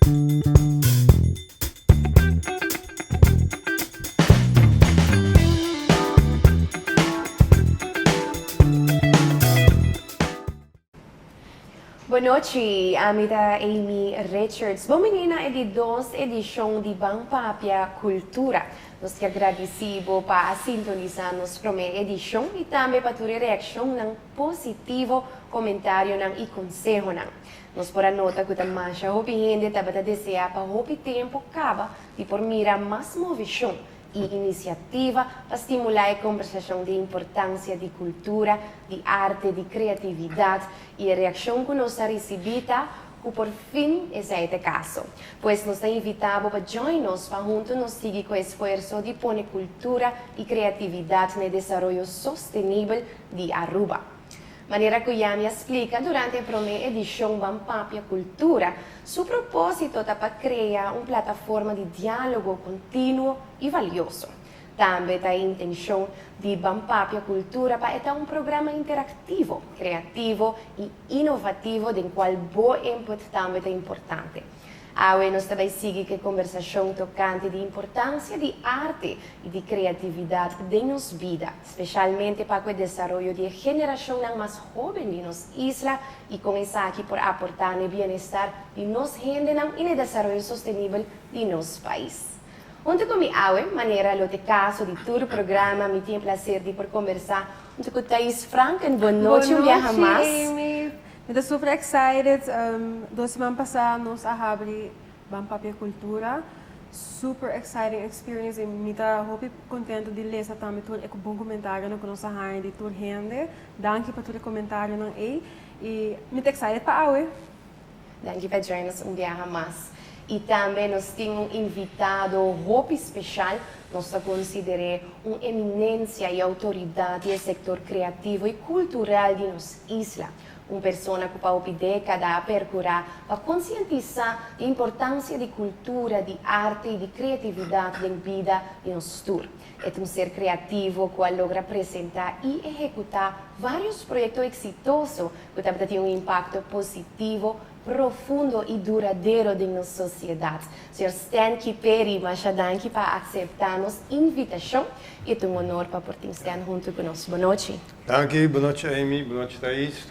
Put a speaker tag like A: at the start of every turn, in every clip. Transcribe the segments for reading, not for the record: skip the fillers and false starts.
A: Boa noite, amida Amy Richards. Bom-vinda à edição de Bampapia Cultura. Nós te agradecemos para sintonizar nos primeira edição e também para tua reação ng positivo comentário e conselho. Nós por a nota que a marcha hopi gente tabata deseja para hopi tempo acaba de por mira mais movição e iniciativa para estimular a conversação de importância de cultura, de arte, de criatividade e a reação que nós recebida que por fim esse é o caso. Pois nós invitamos para join-nos para juntos nos seguir com o esforço de pôr cultura e criatividade no desenvolvimento sustentável de Aruba. Maneira que Yami explica durante a primeira edição Bampapia Cultura, seu propósito é para criar uma plataforma de diálogo contínuo e valioso. Também a intenção de Bampapia Cultura para ter um programa interativo, criativo e inovativo, do qual bom input também é importante. Agora nós também seguimos a conversação tocante de importância de arte e de criatividade em nossa vida, especialmente para o desenvolvimento de geração mais jovem de nossa isla e com isso aqui por aportar no bem-estar de nossa gente e no desenvolvimento sustentável de nosso país. Junto com a maneira de caso de todo o programa, me tem prazer de por conversar junto com Thais Franken. Boa noite, um dia mais.
B: Amy. Eu estou super excited. 2 semanas passadas, nós abrimos Bampapia Cultura. Super exciting experience. E me está muito contente de ler também todo o bom comentário que nós temos de toda gente. Danke para todo comentário não é. E me está excited para hoje.
A: Danke para join-nos um dia mais. E também nós temos invitado muito especial, nós consideramos uma eminência e autoridade do setor criativo e cultural de nossa isla. Uma pessoa que pode década a percorrer para conscientizar a importância de cultura, de arte e de criatividade na vida de nosso tour. É um ser criativo que logra apresentar e executar vários projetos exitosos que também têm um impacto positivo, profundo e duradouro na nossa sociedade. Sr. Stan Kiperi, danke para aceitar nossa invitação e é um honor para poder estar junto conosco. Boa noite.
C: Danke, boa noite Amy, boa noite Thais.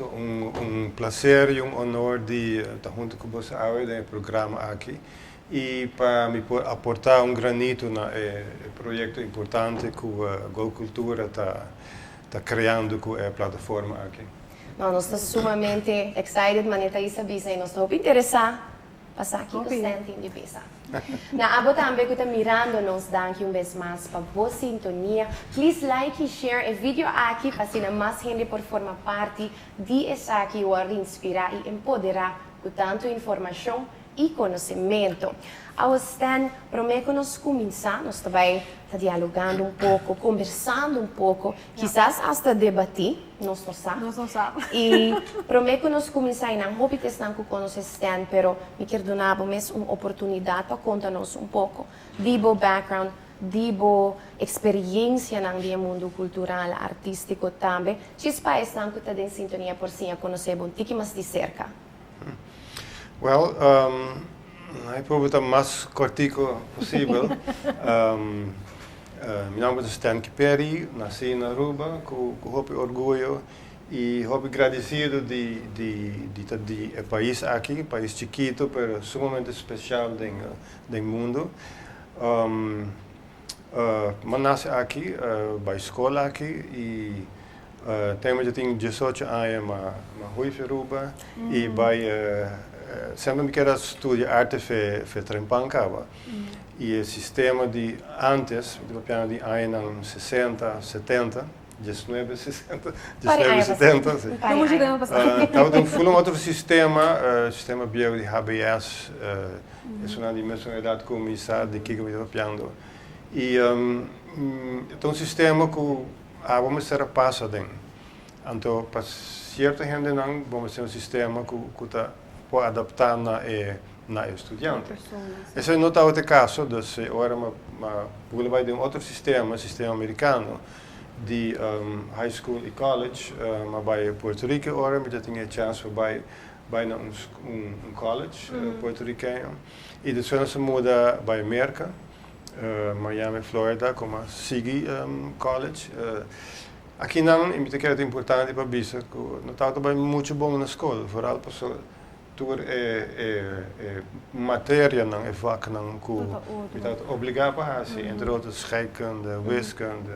C: Prazer e honor de estar junto com você hoje no programa aqui e para me aportar granito no projeto importante que a Go Cultura está criando com a plataforma aqui.
A: Nós estamos sumamente excited, mas Thais avisa e nós estamos interessados passar aqui com o Stanton de visa. Na abo também que está mirando nos danke vez mais para boa sintonia. Please like e share o vídeo aqui para que mais gente por formar parte de essa aqui o inspirar e empoderar com tanto informação e conhecimento. Ao Stan, prometo que nós começar, nós também está dialogando pouco, conversando pouco, quizás até debater, nós não sabemos. E prometo que nós começar, não vou pedir que conheça Stan, mas me quero dar uma oportunidade para contar-nos pouco de seu background, de sua experiência no mundo cultural, artístico também. Se para estar que está em sintonia por si, a conhecer um pouquinho mais de cerca.
C: Well, eu vou estar mais cortico possível. Meu nome é Stan Kiperi, nasci na Aruba, com muito orgulho e muito agradecido de país aqui, país chiquito, mas sumamente especial do mundo. Eu nasci aqui, na escola aqui e tenho 18 anos, mas fui para Aruba e sempre me quero estudar arte para Trempancaba. E o sistema de antes, de anos 60, 70, 19, 60, 19, 70, sim. Estava outro sistema, sistema bio de HBS, é uma dimensão de comissão de que eu estou falando. E é um sistema que vamos ser passado. Então, para certa gente não, vamos ter um sistema que está pode adaptar na estudante. Esse não está o caso, então agora vai de outro sistema americano de high school e college, mas vai Porto Rico agora, mas já tinha chance vai bijna college porto-riquenho. E depois se muda para América, Miami, Florida, como a Sigi College. Aqui não, e que é importante para bisa, que não está também muito bom na escola, vooral para tur matéria não é vaak não que está obrigado para assim, entre outras scheikunde, wiskunde,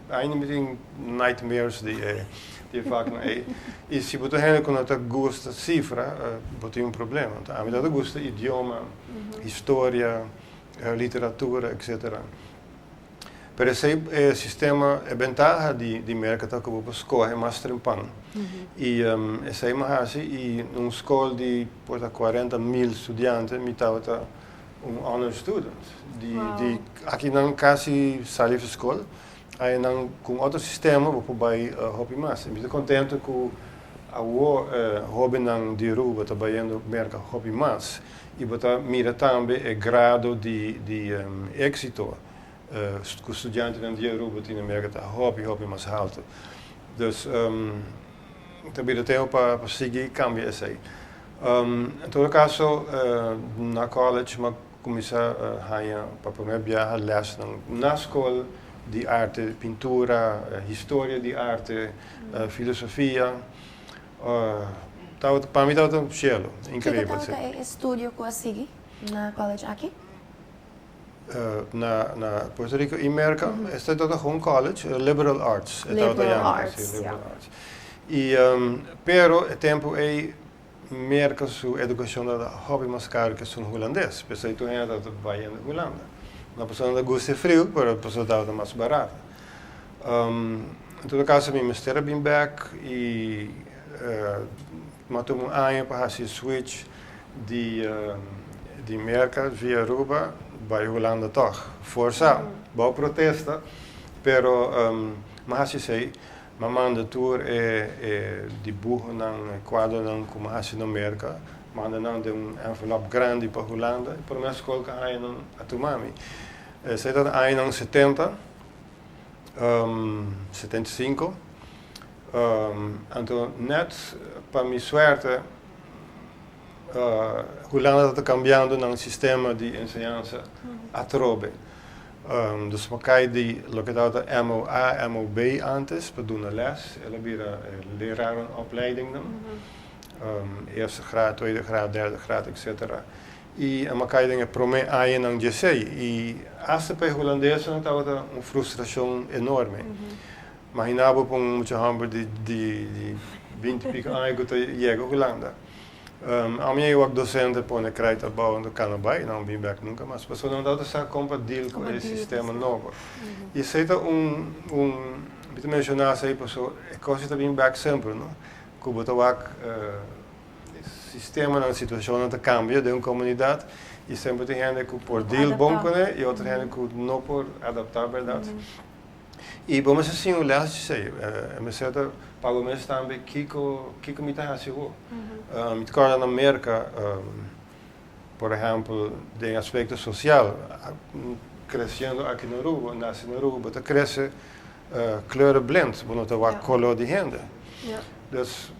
C: einige nightmares die vaak não é. E se você ainda quando você gosta de cifra, você tem problema. A mim você gosta de idioma, história, literatura, etc. Pero esse sistema é ventaja de mercado que você escolhe mais trimpang. E esse é mais e numa escola de 40.000 estudantes, me está honor student. Aqui não quase sai da escola, aí não com outro sistema você vai hobby mais. Me estou contente que a hobby não de rua trabalhando mercado hobby mais e você mira também o grado de êxito. Que os estudantes van die Aruba in Amerika hobby mais alto. Dus também tenho para seguir cambia esse aí. Em todo caso, na college, mas comecei a para primeiro viajar les na escola de arte, pintura, história de arte, filosofia. Para mim estava um cielo, incrível.
A: Que tal estúdio com a Sigi na college aqui?
C: Na Puerto Rico e América, está todo gewoon college, liberal arts.
A: Liberal arts,
C: liberal arts. E, pero o tempo é merca sua educação da hobby mais caro que são holandês. Pessoal que ainda vai em Holanda. Uma pessoa não gosta de frio, mas a pessoa está mais barata. Em todo caso, minha mistério bem back e matou um ano para fazer switch de merca via Aruba. Bij Holanda toch, força, bom protesta, pero mas sei, manda tour dibujo nang quadro nang como assim no merca, manda nang de envelope grande para Holanda, para minha escola que aí não atumami. Sei dat aí nang 70, 75, então net para minha sorte Holanda está cambiando no sistema de enseñanza a trobe. Dus we kijken lo que estaba MOA, MOB antes, para doen een les. Ela vira lerarenopleiding. Eerste graad, tweede graad, derde graad, etc. E we kijken prome aí não sei. E as para holandês não estava uma frustração enorme. Imaginava para muito hambre de 20 pico anos que chega a Holanda. A minha eu docente põe crédito bom do Canadá, não vim back nunca, mas pessoas não dá essa compatível com esse sistema novo. E se é me mencionar aí pessoal, é coisa de vir back sempre, não? Que o sistema na situação não cambia de uma comunidade e sempre tem gente que por deal bom com ele e outra gente que não por adaptar, verdade? E vamos assim o last sei, me certa pago mesmo também que me está assim. Me recordo na América, por exemplo, de aspecto social, crescendo aqui no Aruba, nasce no Aruba, você cresce kleuren blind, want er was color de gente. Dus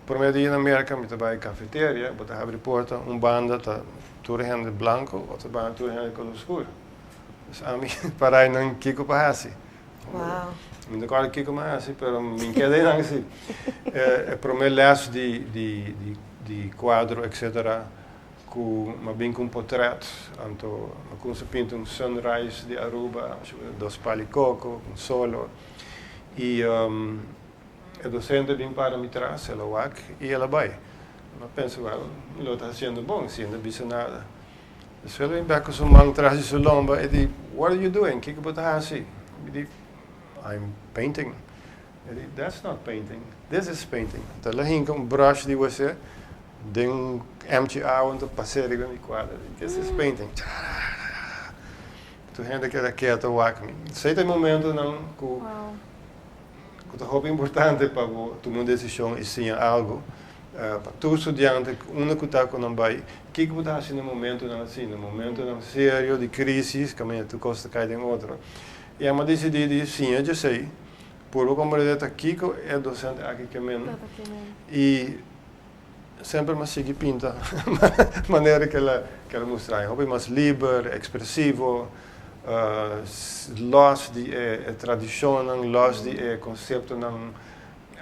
C: por meio de na América, me trabalho em cafeteria, você abre a porta, banda tá tudo gente branco, outra banda tudo gente color escuro. Dus a mim para aí não kiko para assim.
A: Wow.
C: Me recordo kiko mais assim, pero me quedei não assim. Por meio les de quadro, etc. Maar ben ik een portret, então com se pinta sunrise de Aruba, dos palicoco, solo. E a docente vem para me trás, ela vai e ela vai. Mas penso, ela está fazendo bom, se ainda bisa nada. Dus ela vem back com sua mão atrás de sua lomba e diz, what are you doing? Kijk op haar assim. E diz, I'm painting. E diz, that's not painting, this is painting. Então ela hinca brush de você. Ding empty avond op passeren met die quadro. This is painting. Toen heb ik dat keer te waken. Zeker momento não que é importante para tomar uma decisão e sim algo para todo estudante que está com um pai que está assim no momento não assim no momento não sério de crise que amanhã tu costa cair em outro e a decidi sim eu já sei por o como ele está aqui é docente aqui que menos e sempre mas sigue pinta, maneira que ela mostra, hobby mais livre, expressivo, los de tradição, los de conceito não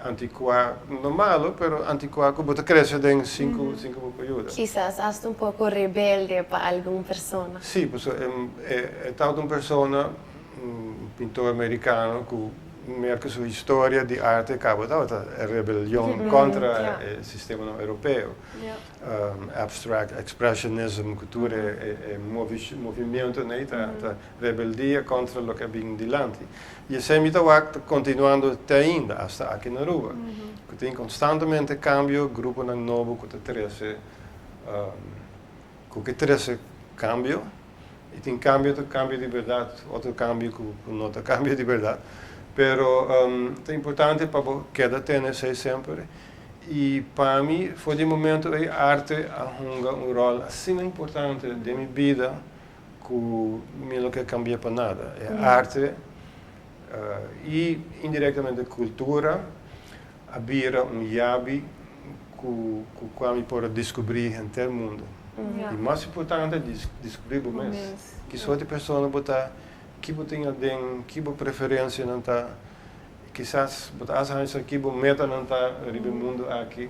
C: antiquado, normal, pero antiquado, que cresce em cinco períodos.
A: Quizás hasta un poco rebelde para alguna persona.
C: Sim, pues, é tal de uma pessoa, pintor americano, que merca sua história de arte acaba a rebelião contra o sistema europeu. Abstract expressionism, cultura é movimento, né? Rebeldia contra o que vem dilante. E esse é o continuando até ainda, até aqui na rua. Que tem constantemente cambio, grupo novo que cresce, que cresce cambio, e tem cambio de verdade, outro cambio que não tem cambio de verdade. Pero é importante para quedar ter sempre. E para mim foi de momento que a arte arruma rol assim importante de minha vida que não quer cambiar para nada. É arte e indiretamente cultura, abrir yabi que quando pode descobrir em todo mundo. E mais importante é descobrir o mesmo. Que só outra pessoa botar que tem alguém, que preferência não está, quizás botar as coisas que meta não está no mundo aqui,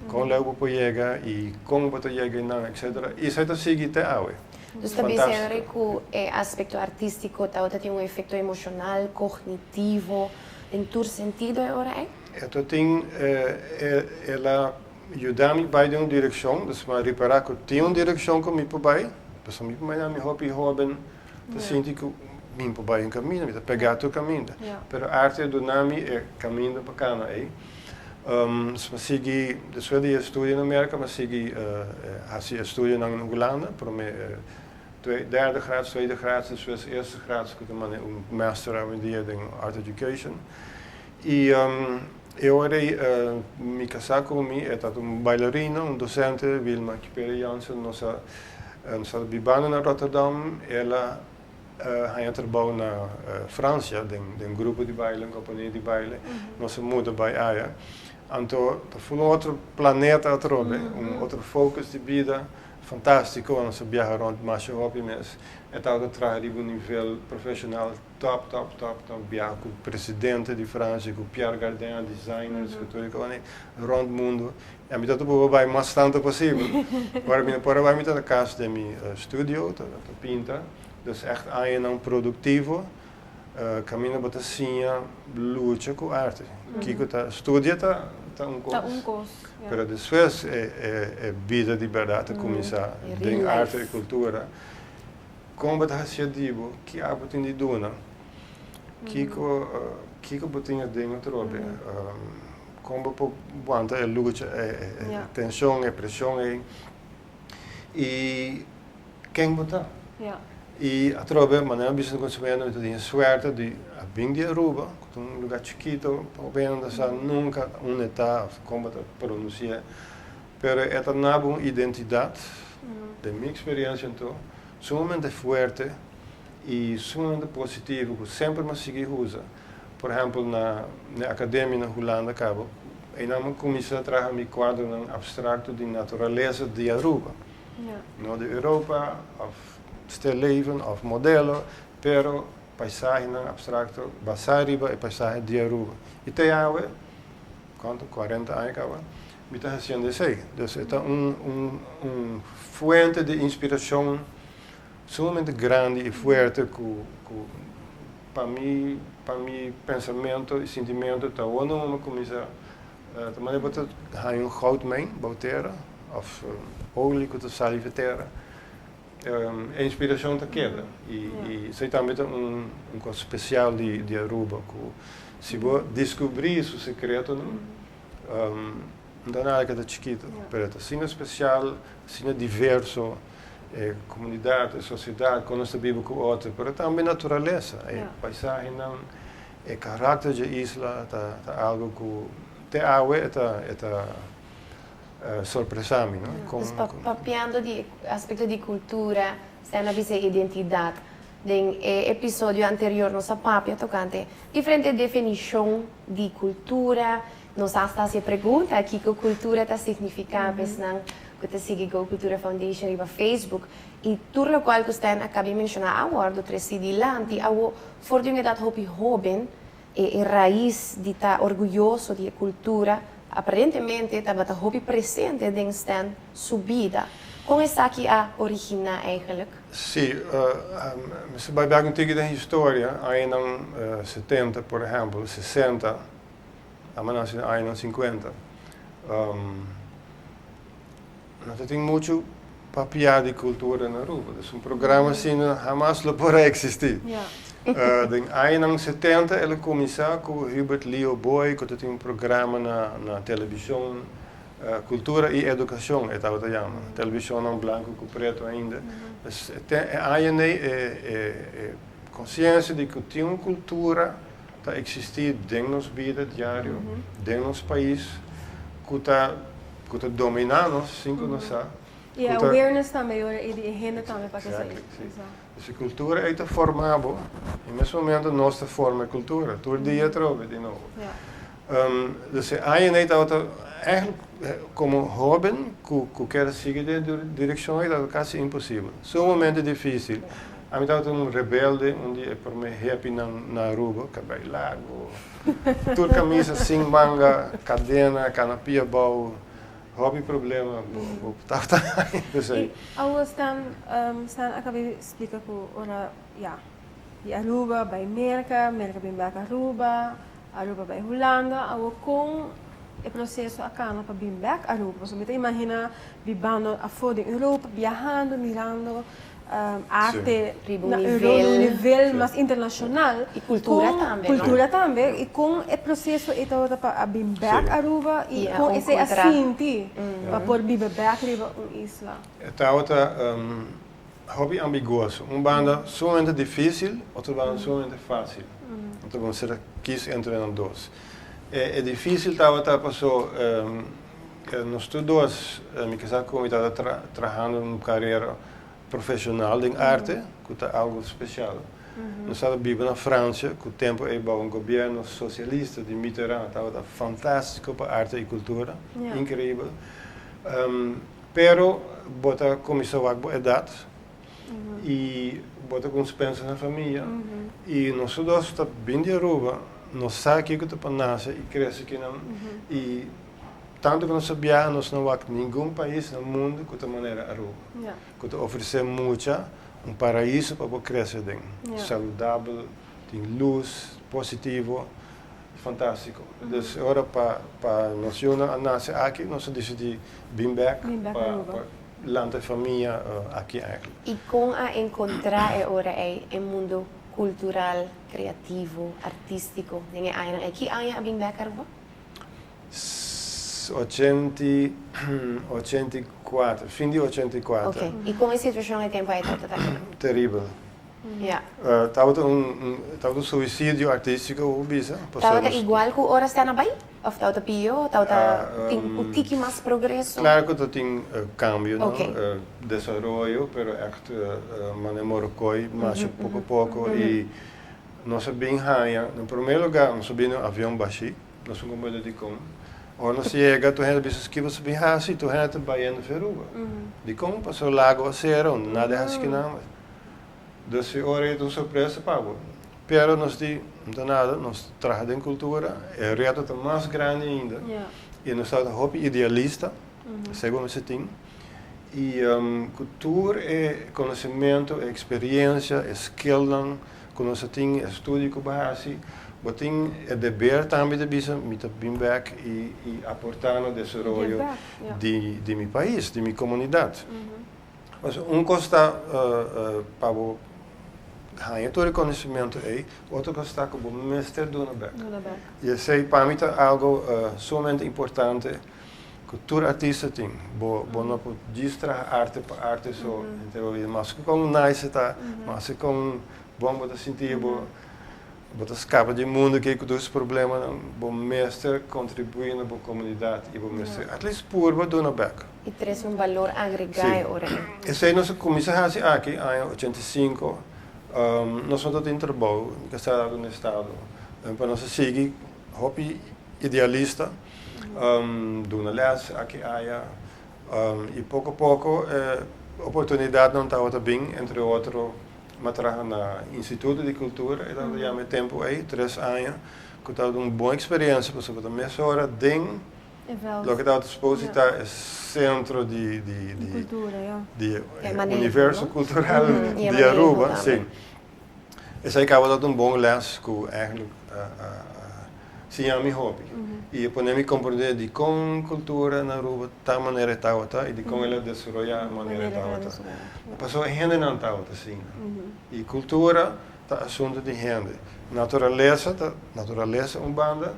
C: com o que chega e como botar chega não, etc. Isso é seguir até agora.
A: Tu está dizendo que o aspecto artístico tem um efeito emocional, cognitivo, em todo sentido agora é?
C: Então tem, ela ajuda-me para uma direção, então reparar que tem uma direção que me vai, porque me vai me hobby, sinto que me vai em caminho, me pegar o caminho. Mas a arte do nome é caminho para cá, é? Se segui, depois de estudar na América, mas segui, estudo na Holanda, para mim, derde graad, tweede graad, depois eerste graad, que também é master em Art Education. E eu era me casar com mim, é bailarina, docente, Wilma Kipere Jansen, nossa vivendo na Rotterdam, ela hij trabalhou na França, den grupo de baile, companhia de baile, nossa muda bij Aya. Então, foi outro planeta, outro focus de vida fantástico, nossa viagem rond Marshall Hoppy, mas é tal que traz um nível profissional top, viagem com o presidente de França, com Pierre Cardin, designers, rond o mundo. E a mim tudo vai mais tanto possível. Agora vai me na casa de meu estúdio, pinta. Dus echt aan productivo, caminho para assim, luta com arte. Kiko estudia um curso. Pero depois é vida de verdade começar em arte e cultura. Como está sendo que há botin de dona, Kiko botin de outro como por quanto é luta, tensão, pressão e quem botar. E a trobe, maneira de consumir, tem sorte de vir de Aruba, um lugar chiquito, não nunca uma etapa como pronunciar, pero é uma identidade, de minha experiência então, sumamente forte e sumamente positivo, que sempre me segui usa. Por exemplo, na academia na Holanda, eu não comecei a trabalhar meu quadro abstrato de natureza de Aruba, não de Europa, stilleven of modelo, pero paisagem abstracto, basariba e paisagem de Aruba. E tem água, quanto? 40 anos agora, me está fazendo isso aí. Então, fonte de inspiração sumamente grande e forte que para mim pensamento e sentimento está onde começar. Também botar goudmijn, boutera, of olie que tu salivatera. A inspiração está queda e sei também coisa especial de Aruba que se você descobrir o segredo não dá nada que é chiquito, mas assim é especial, assim é diverso, comunidade, sociedade, quando você vive com outro, mas também natureza, paisagem, caráter da isla, algo que tem água, sorpresami, no?
A: Papiando di aspetto di cultura, stai una visa identidade. Nel episódio anterior, nossa papia tocante diferente definição de cultura, nos hasta se pergunta o que a cultura está significa, não que te sigue a Cultura Foundation riba Facebook e tudo o qual que está acabei de mencionar agora do três lá, e ao fordinho dat hopi jovem e raiz de estar orgulhoso de cultura, aparentemente estava hopi presente dentro da sua vida. Como é que a origina eigenlijk?
C: Sim, se vai ver um pouco da história, aí em 70, por exemplo, 60, amanhã em 50, nós temos muito papel de cultura na rua. É um programa assim, jamais não poderá existir. Aí em 70, ele começou com Hubert Leo Boy, que tinha um programa na televisão, cultura e educação, estava a chamar. Televisão não branco com preto ainda. Aí a consciência de que tinha uma cultura que existia dentro da nossa vida diária, dentro do nosso país, que está dominando, assim que nós sabemos.
B: E a awareness também, e de renda também para que isso.
C: Essa cultura é formada, e nesse momento nós formamos a cultura, todo dia trova de novo. Dus aí eigenlijk como jovem que quer seguir de direção é quase impossível. São momentos difíceis. A mim estava um rebelde, dia para me happy na rua, cabelo largo, toda camisa sem manga, cadena, canapia bau, hobby problema,
B: E ao stan acabei de explicar que ora de Aruba bij Amerika bij Aruba, Aruba bij Holanda, ao com o processo acá para vir back Aruba. Você me imagina vivendo fora da Europa, viajando, mirando arte
A: no
B: nível mais internacional
A: e cultura também.
B: Cultura também e com o processo então para vir back Aruba e com esse assinti para poder viver back Aruba isla.
C: Está outra hobby ambiguoso. Banda somente difícil, outra banda somente fácil. Então vamos ser quis entre os dois. É difícil estava passou nos estudos, me casar com estava trabalhando uma carreira profissional em arte, que é algo especial. Nós estávamos vivendo na França, que o tempo é um governo socialista de Mitterrand, estava fantástico para arte e cultura, incrível. Pero bota começou a idade e bota consequências na família e nós dois está bem de Aruba, nós sabemos que está nasce e cresce aqui e tanto que nós sabíamos não há nenhum país no mundo que de maneira Aruba, que oferece muito paraíso para crescer dentro, saudável, tem luz, positivo, fantástico. Então agora para nós nascer aqui nós decidimos vir back para land e família aqui eigenlijk.
A: E com a encontrar agora o mundo cultural, criativo, artístico, ninguém ainda aqui ainda vir back Aruba? 84, fim de 84. Ok. E como a situação de tempo aí está?
C: Terrível. Estava suicídio artístico ou bisa?
A: Estava igual que horas está na Bahia? Ou estava pior? Tem um tique mais progresso?
C: Claro que tem cambio, desenvolvimento, pero echt man morocoi, mas pouco a pouco e nós sabemos em primeiro lugar nós sabemos avião baixo, nós somos com medo de como. Ou nós chega, tu hebt bis que você bem assim, tu hebt Bahia no Feruba. De como passou lago a zero, nada é assim não. Dus hora é uma surpresa para o. Pero nós de não nada, nós trazemos em cultura, é reto tá mais grande ainda. E nós estamos hobby idealista, segundo se tem. E cultura é conhecimento, é experiência, é skill, que nós temos estudo com base. Mas tem o dever também de vir back e aportar no desenvolvimento de meu país, de minha comunidade. Mas costa para ganhar todo o conhecimento aí, outro costa como mestre do back. E sei para mim é algo somente importante que todo artista tem. Não pode distrair arte para arte só, mas com nice tá, mas com bom para sentir Bota escapa do mundo que com os problemas, bom mestre contribuindo para a comunidade e bom mestre, at least purba do na back.
A: E traz valor agregado agora.
C: Esse aí nós começamos aqui em 85, nós somos em trabalho, que está no estado, para nós seguir hobby idealista, Doen een les, aqui aya. E pouco a pouco, oportunidade não estava bem, entre outros, mas trabalhar na Instituto de Cultura, e estava já met tempo aí, 3 anos, que estava uma boa experiência, porque eu também hora ding, lo que estava disposto é centro de
B: cultura,
C: de
A: manejo,
C: universo
A: não?
C: cultural
A: E
C: de Aruba,
A: manejo
C: sim. Esse aí acaba dando um bom les que eigenlijk se chama hobby. E eu me compreender de com cultura na Aruba, tal maneira estava e de com ela desenvolver maneira estava. Passou gente não estava assim. E cultura tá assunto de gente. Natureza banda,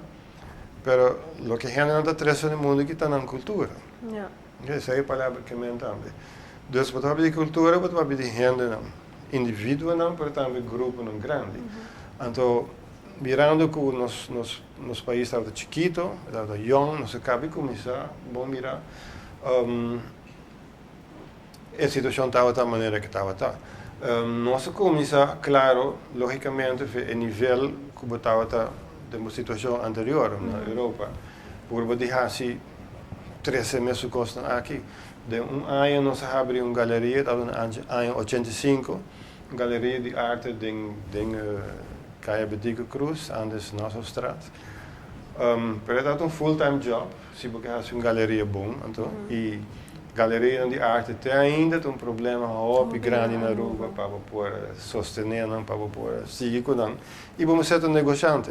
C: pero lo que gente não está trazendo no mundo que está na cultura. Essa é a palavra que me entende. Dus wat hebben die cultuur, wat hebben die gente não? Indivíduos não, mas também grupos não grandes. Então, mirando que nos países estava chiquito, estava young, não se cabe começar, bom mirar. A situação estava da maneira que estava. Nós começar, claro, logicamente, a nível que estava de uma situação anterior na Europa. Por deixar-se 13 meses costam aqui. De ano nós abrimos uma galeria, estava no ano 85, uma galeria de arte em Caia Bedico Cruz, antes na nossa estrada. Mas era full-time job, se você faz uma galeria bom, então, e galeria de arte tem ainda um problema grande na Aruba para poder sostener, para poder seguir com ele. E vamos ser um negociante.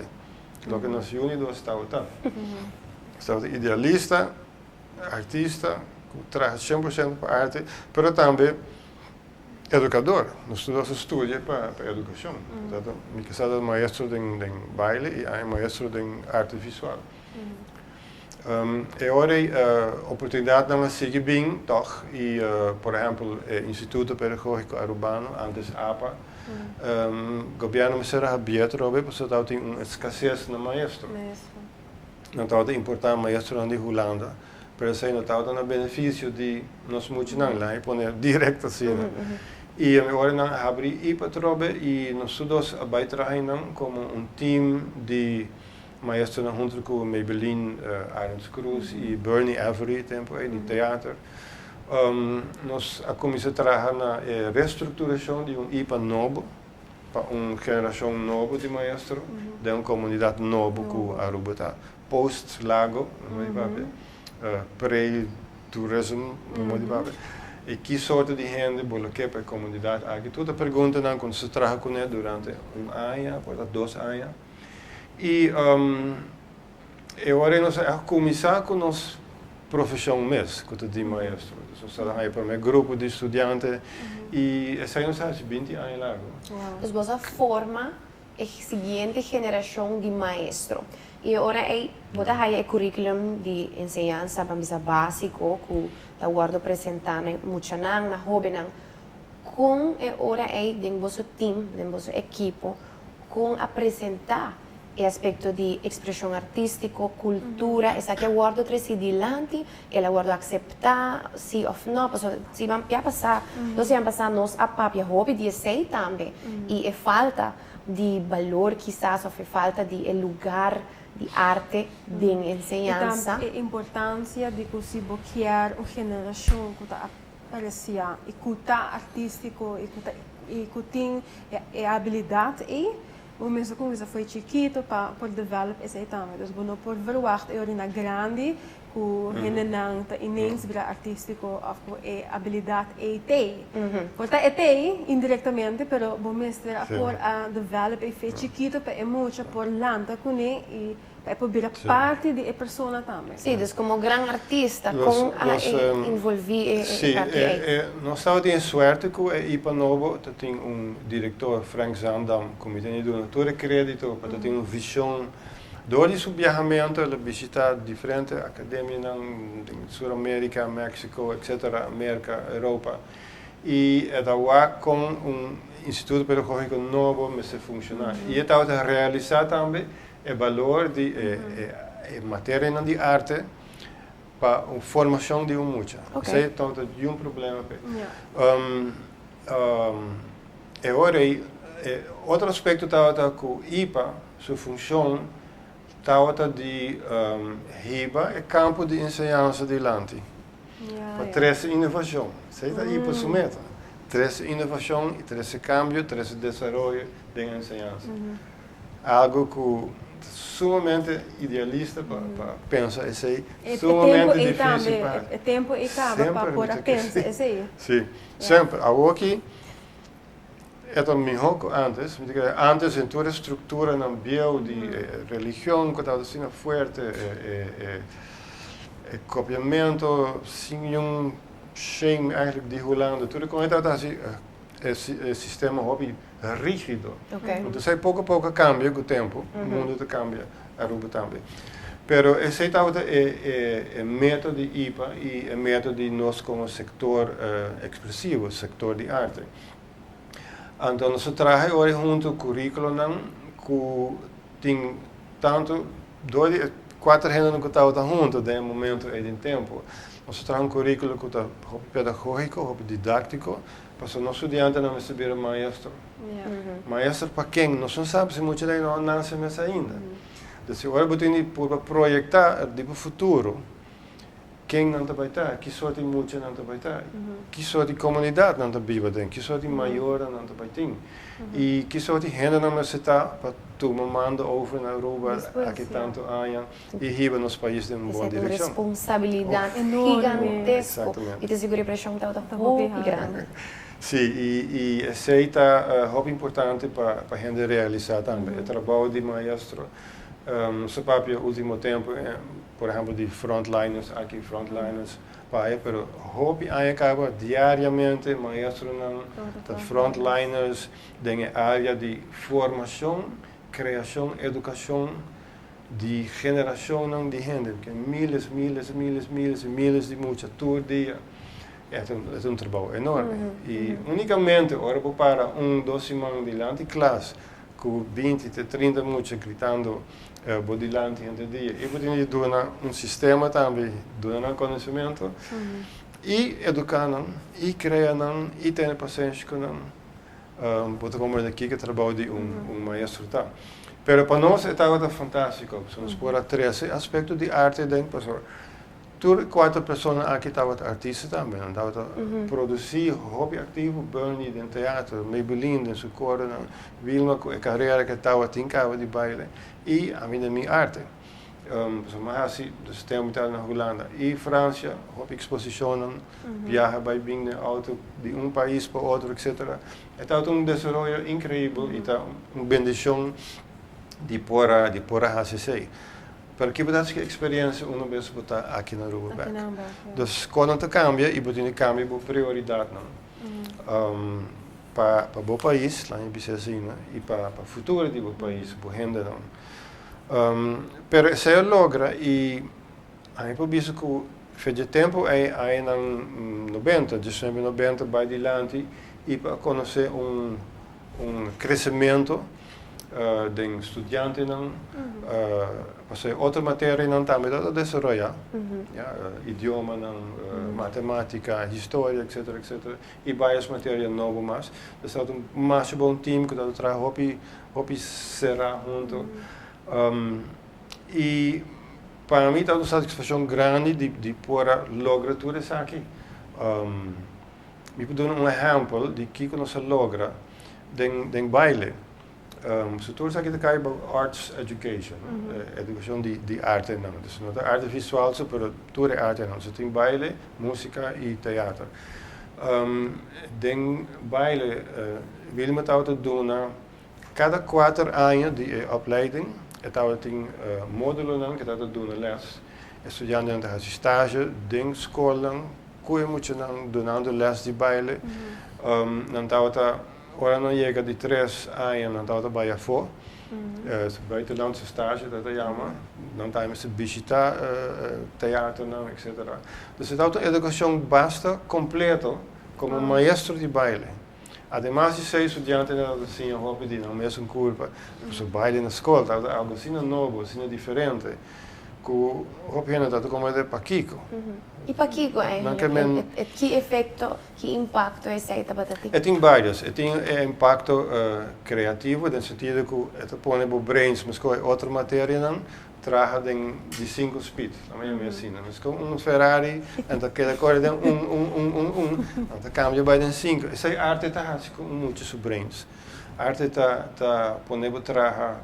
C: Lo que nós unidos estava estava idealista, artista, que traz 100% para a arte, mas também educador. Nós estudamos para educação. Portanto, me casado maestro de baile e é maestro de arte visual. E agora a oportunidade não sigue bem, toch? E, por exemplo, o Instituto Pedagógico Arubano, antes APA, o governo me será aberto, porque tem uma escassez de maestro. Não está importante maestro de Holanda. Mas aí não está no benefício de nós muitos não lá, e poner direto assim. E agora não abri IPA e nós todos trabalhamos como um time de maestros junto com Maybelline Arends Cruz e Bernie Avery, tempo aí de teatro. Nós começamos a trabalhar na reestruturação de IPA novo, para uma geração nova de maestros, de uma comunidade nova que Aruba está. Post-Lago, pre-tourismo, e que soort de gente bloqueia para a comunidade aqui. Toda pergunta não quando se trabalha com ele durante ano, por 2 anos. E agora nós começar com nossa profissão mesmo, que é de maestro. Nós trabalhamos para um grupo de estudantes e essa aí nós há 20 anos lá.
A: Então, você forma a seguinte geração de maestro. E agora você tem o currículo de ensinança para básico que está guardo apresentando muito na jovem com agora de vosso time, de vosso equipo, com apresentar o aspecto de expressão artística, cultura, essa que guardo trazer adiante, ela guardo aceitar, sim ou não, se vamos passar, nós vamos passar nós a papia hobby de sei também, e é falta de valor quizás ou falta de lugar de arte, de ensinança.
B: E a importância de você criar uma geração que está aparecendo e que está artístico e que tem a habilidade e o mesmo como isso foi chiquito para desenvolver essa também. Então, não pode verwachten eu na grande que ele não está ineens para artístico ou a habilidade tem. Porque tem indiretamente, mas o mestre por a desenvolver e foi chiquito para muito por lanta com ele e para poder parte da pessoa também.
A: Sim, então como grande artista com a envolver
C: sim, nós estamos sorte que o IPA Novo tem diretor Frank Zandam, que tem todo o crédito, para ter uma visão. Door esse viajamento, ela visita diferentes academias em Sul-América, México, etc., América, Europa. E estava com instituto pedagógico novo, mas funcionar. E estava a realizar também o valor de matéria de arte para a formação de muita. Isso é um problema. Agora, outro aspecto estava com o IPA, sua função, tauta de riba e campo de enseñanza de Lanti. Para trazer inovação. Você está aí para sua meta. Trazer inovação e trazer cambio, trazer desenvolvimento de enseñanza. Algo que sumamente idealista para pensar isso aí, sumamente difícil para...
B: É tempo e acaba para pôr a pensar, isso aí.
C: Sim, sempre. Agora aqui, é o melhor que antes. Antes, em toda a estrutura na bio de religião, que estava assim forte, copiamento, sem shame eigenlijk de Holanda. Tudo com isso assim, sistema hobby rígido. Então, sai pouco a pouco cambia com o tempo, o mundo cambia, a Aruba também. Pero esse é método de IPA e é método de nós como sector expressivo, sector de arte. Então, nós trabalhamos hoje junto com o currículo que tem tanto 4 gêneros que estão juntos no momento e no tempo. Nós trabalhamos um currículo que é pedagógico, didático, para os nossos estudantes não receberem maestro. Maestro para quem? Nós não sabemos se muitos deles não nascem ainda. Então, agora temos que projetar o futuro. Quem não vai estar? Que sorte de muitos não vai estar? Que sorte de comunidade não vai viver? Que sorte de maior não vai ter? E que sorte de gênero não está para tu manda over na Aruba, aqui tanto anos, e riba nos países em boa direção.
A: Essa responsabilidade gigantesca. E te segura a pressão está muito grande.
C: Sim, e esse está muito importante para a gente realizar também. O trabalho de maestro, seu papel no último tempo, por exemplo, de frontliners, aqui frontliners, pero hobby acaba diariamente maestro de frontliners na área de formação, criação, educação, de geração de gente, porque miles de muitos por dia. É um trabalho enorme. E unicamente, ora para 2 semanas de lante classe, com 20 a 30 minutos gritando bodilante entre dia, e podemos dar um sistema também, dar conhecimento, e educar, e criar, e ter paciência com não. Pode comer daqui que trabalho de maestro tá. Pero para nós é algo fantástico, nós podemos trazer aspectos de arte dentro, professor. 4 pessoas aqui estavam artistas também, estavam produzir hobby ativo, Bernie em teatro, Maybelline em sua cor, Vilma com a carreira que estava tincava de baile e a minha arte. Mas assim, dus temos na Holanda e França, hobby exposição, viaja by bem de auto de país para outro, etc. É desenvolvimento incrível e uma bendição de pora HCC. Porque você tem experiência uma vez que está aqui na Aruba. Então, quando você cambia, e você cambia a prioridade para o país, lá em Bicesina, e para o futuro do país, para a gente. Mas se logra, e a gente visto que faz tempo, aí em 90, dezembro 90, vai adiante, e para conhecer crescimento de estudiantes, para outra matéria também está desenvolvida, idioma, matemática, história, etc. E várias matérias novas, então é mais bom time que está trabalhando, hobby será junto. E para mim está uma satisfação grande de poder lograr tudo isso aqui. Me vou dar exemplo de que nós logra em baile. Se tu aqui cai para arts education, educação de arte não, não é arte visual, mas tudo é arte não. Você tem baile, música e teatro. Den baile wil me dat doen cada 4 anos de opleiding. Então tem módulo não que dat doen les. Estudanten gaan stage, den school koe moet je dan doen les de baile. Dan dat ora não chega de 3 anos, não está para fora. Buitenlandse stage, dat é chama. Não temos visitar teatro, etc. Dus het é educação basta completo como maestro de baile. Además de ser estudiante assim, hobby de não mesmo curva, o baile na escola, tá algo assim novo, assim diferente. Que o hobby é como é de Paquico.
A: E Paquico que efeito, que impacto esse aí para ti?
C: Tem vários. Tem impacto criativo, no sentido que põe o brains, mas com outra matéria não, traga de 5 speed. Também é assim. Mas com Ferrari, então aquela coisa de então cambia para de 5. Isso é arte tá hartstikke muito sobreins. Arte tá ponendo traga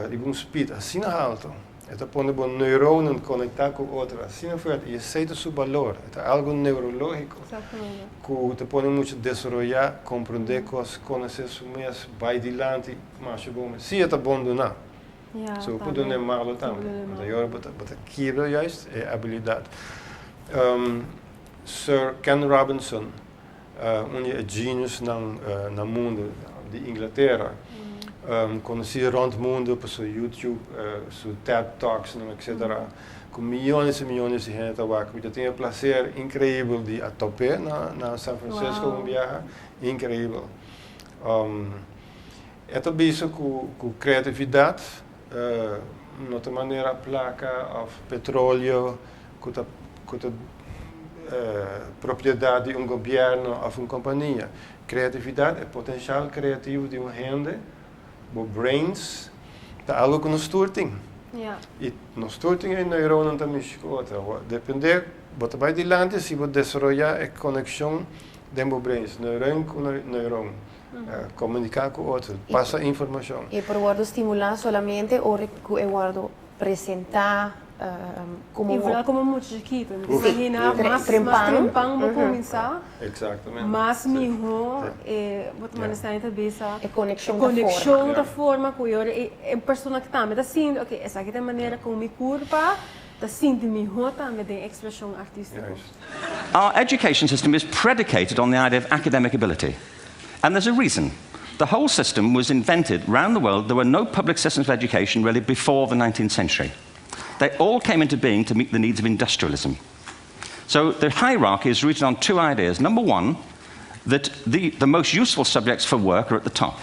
C: de speed assim alto. Está ponendo neuronen conectar com outra. Assim foi e aceita seu valor. É algo neurológico.
B: Exatamente.
C: Que te pone muito desenvolver, compreender coisas, conhecer isso mesmo, vai adiante, mas bom. Se é bom do não.
B: Ja,
C: Zo
B: tá
C: put on
B: bem.
C: een malo tam.
B: Put on een
C: Want
B: malo.
C: jaren wat kilo juist habilidade. Sir Ken Robinson, um genius na mundo de Inglaterra. Conheci rond o mundo por seu YouTube, seu TED Talks, etc. Com milhões e milhões de gente a wakker. Eu tinha o prazer incrível de a tope na São Francisco,
B: Wow.
C: viagem incrível. É também isso com criatividade, de outra maneira placa of petróleo, com a propriedade de um governo ou uma companhia. Criatividade é potencial criativo de uma gente, o brains, é algo que nos storting.
B: Ja.
C: E nos storting é neuronen também escuta. Depende, você vai adiante se você desenvolver a conexão de brains, neurônio com neurônio. Comunicar com outro, passa informação.
A: E por guardo estimular solamente ou eu guardo apresentar como
B: E vooral como muito chiquito.
C: Uf.
B: Imagina,
A: Tre-
B: mas
A: trempang.
B: trempang para começar,
C: Exatamente.
B: mas melhor, você
C: Ja.
B: está em cabeça.
A: é conexão da
B: Conexão
A: forma.
B: da forma com eu é pessoa que está me assim, ok, essa aqui é a maneira como me curva, da sinto melhor também tem expressão artística.
C: Juist.
D: Our education system is predicated on the idea of academic ability. And there's a reason. The whole system was invented around the world. There were no public systems of education really before the 19th century. They all came into being to meet the needs of industrialism. So the hierarchy is rooted on two ideas. Number one, that the most useful subjects for work are at the top.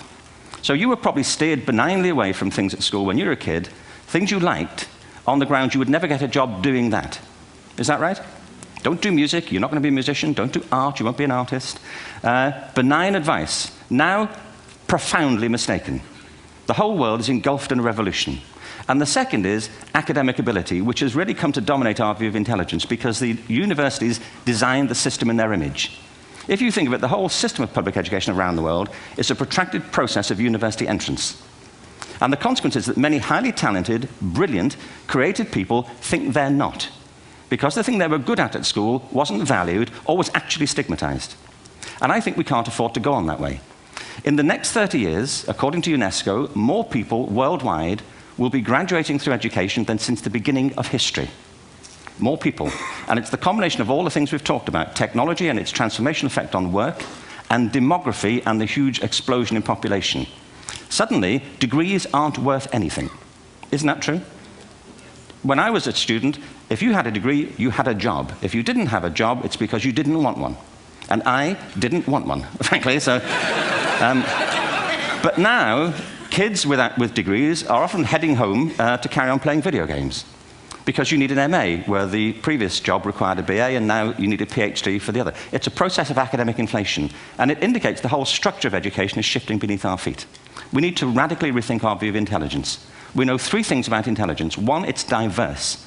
D: So you were probably steered benignly away from things at school when you were a kid, things you liked, on the ground you would never get a job doing that. Is that right? Don't do music, you're not going to be a musician. Don't do art, you won't be an artist. Benign advice. Now, profoundly mistaken. The whole world is engulfed in a revolution. And the second is academic ability, which has really come to dominate our view of intelligence because the universities designed the system in their image. If you think of it, the whole system of public education around the world is a protracted process of university entrance. And the consequence is that many highly talented, brilliant, creative people think they're not, because the thing they were good at school wasn't valued or was actually stigmatized. And I think we can't afford to go on that way. In the next 30 years, according to UNESCO, more people worldwide will be graduating through education than since the beginning of history. More people. And it's the combination of all the things we've talked about, technology and its transformational effect on work, and demography and the huge explosion in population. Suddenly, degrees aren't worth anything. Isn't that true? When I was a student, if you had a degree, you had a job. If you didn't have a job, it's because you didn't want one. And I didn't want one, frankly. So, but now, kids with degrees are often heading home to carry on playing video games because you need an MA, where the previous job required a BA, and now you need a PhD for the other. It's a process of academic inflation, and it indicates the whole structure of education is shifting beneath our feet. We need to radically rethink our view of intelligence. We know three things about intelligence. One, it's diverse.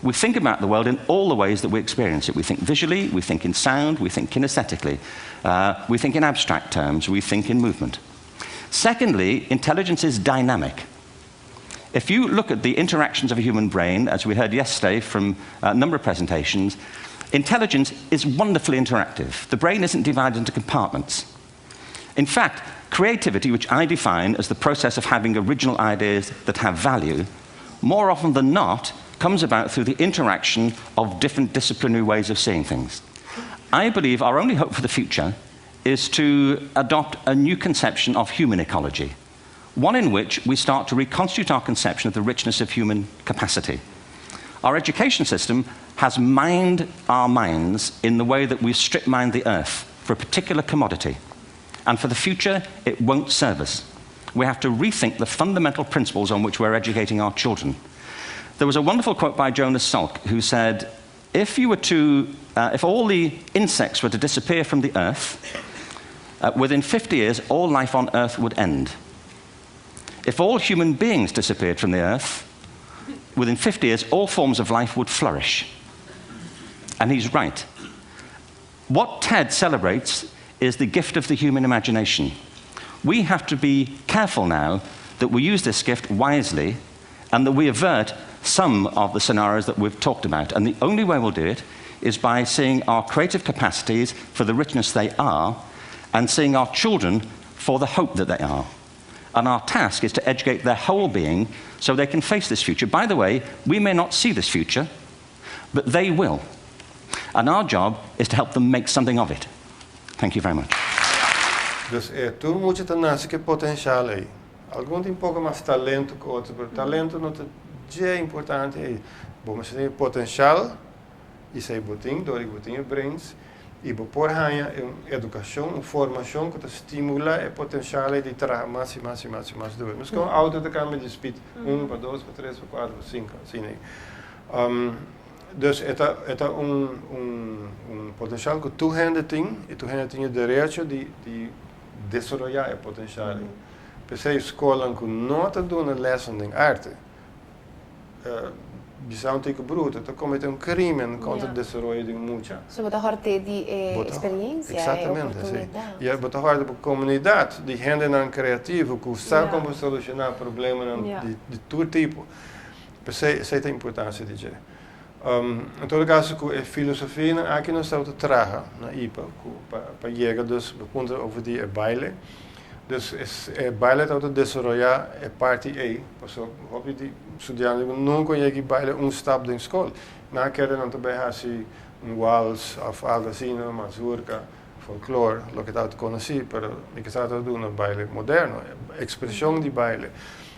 D: We think about the world in all the ways that we experience it. We think visually, we think in sound, we think kinesthetically, we think in abstract terms, we think in movement. Secondly, intelligence is dynamic. If you look at the interactions of a human brain, as we heard yesterday from a number of presentations, intelligence is wonderfully interactive. The brain isn't divided into compartments. In fact, creativity, which I define as the process of having original ideas that have value, more often than not, comes about through the interaction of different disciplinary ways of seeing things. I believe our only hope for the future is to adopt a new conception of human ecology, one in which we start to reconstitute our conception of the richness of human capacity. Our education system has mined our minds in the way that we strip mine the earth for a particular commodity. And for the future, it won't serve us. We have to rethink the fundamental principles on which we're educating our children. There was a wonderful quote by Jonas Salk, who said, if all the insects were to disappear from the earth, within 50 years, all life on earth would end. If all human beings disappeared from the earth, within 50 years, all forms of life would flourish. And he's right. What TED celebrates is the gift of the human imagination. We have to be careful now that we use this gift wisely and that we avert some of the scenarios that we've talked about. And the only way we'll do it is by seeing our creative capacities for the richness they are and seeing our children for the hope that they are. And our task is to educate their whole being so they can face this future. By the way, we may not see this future, but they will. And our job is to help them make something of it. Thank you very much.
C: Dus tu moet ter nasi que potencial aí. Alguns tem pouco mais talento que outros, mas talento não é importante aí. Bom, mas tem potencial, isso aí botinho, door botinho brains, e por hanha educação, formação que te estimula o potencial de trabalhar mais do. Mas com auto de câmera de speed, 1 para 2 para 3 para 4 para 5, assim aí. Dus het potencial que tu ainda tem, e tu ainda tem o direito de desenvolver o potencial. Pensei escola que não está dando leção de arte. Bisogna que bruto, tu comete crime contra o desenvolvimento de muita.
A: So, botar horte de experiência e oportunidade.
C: E botar horte para a comunidade, de gente não criativa, que sabe como solucionar problemas de todo tipo. Pensei, essa é a importância de dizer. Em todo caso, a filosofia aqui nós estamos a trabalhar na IPA para chegar dus ponto over die baile. Dus o baile está a desenvolver a parte A. Porque hobby de estudantes nunca chega baile stap da escola. Na querem não também assim wals of algo assim, mazurka, folclore, lo que está a conhecer, para o que está a fazer um baile moderno, expressão de baile.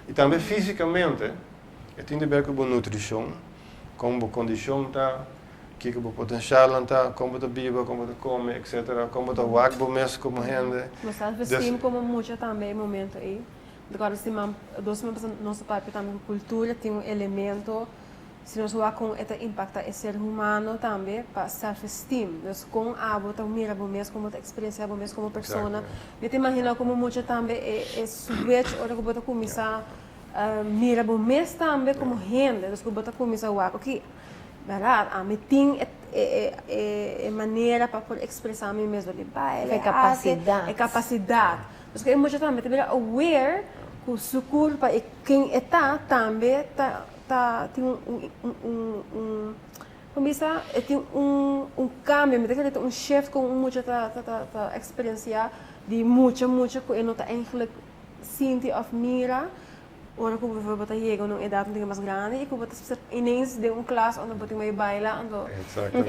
C: E também fisicamente, tem a ver com a nutrição. Como a condição está, que o potencial está, como a bebida, como a come, etc. Como a wagbo mesmo como rende.
B: Mas self-esteem como muito também momento aí. Agora se nosso papo também cultura tem elemento, se nós vamos com esse impacta o ser humano também para self-esteem. Então com a bota mira bom mesmo como a experiência bom mesmo como pessoa. Eu te imagino como muito também é switch ou que bota começar mira bom mês também como renda, então bota começar o aqui, verdade? A me tem maneira para poder expressar a mim mesmo de baile,
A: capacidade,
B: capacidade. Porque é muito também também aware que o seu corpo e quem está também tem começa tem cambio, me tem um shift com muito experiência de muito que eu não tá eigenlijk sinti of mira. Ora que bijvoorbeeld dat je een edad een mais grande e que você ineens de classe onde você vai bailar ando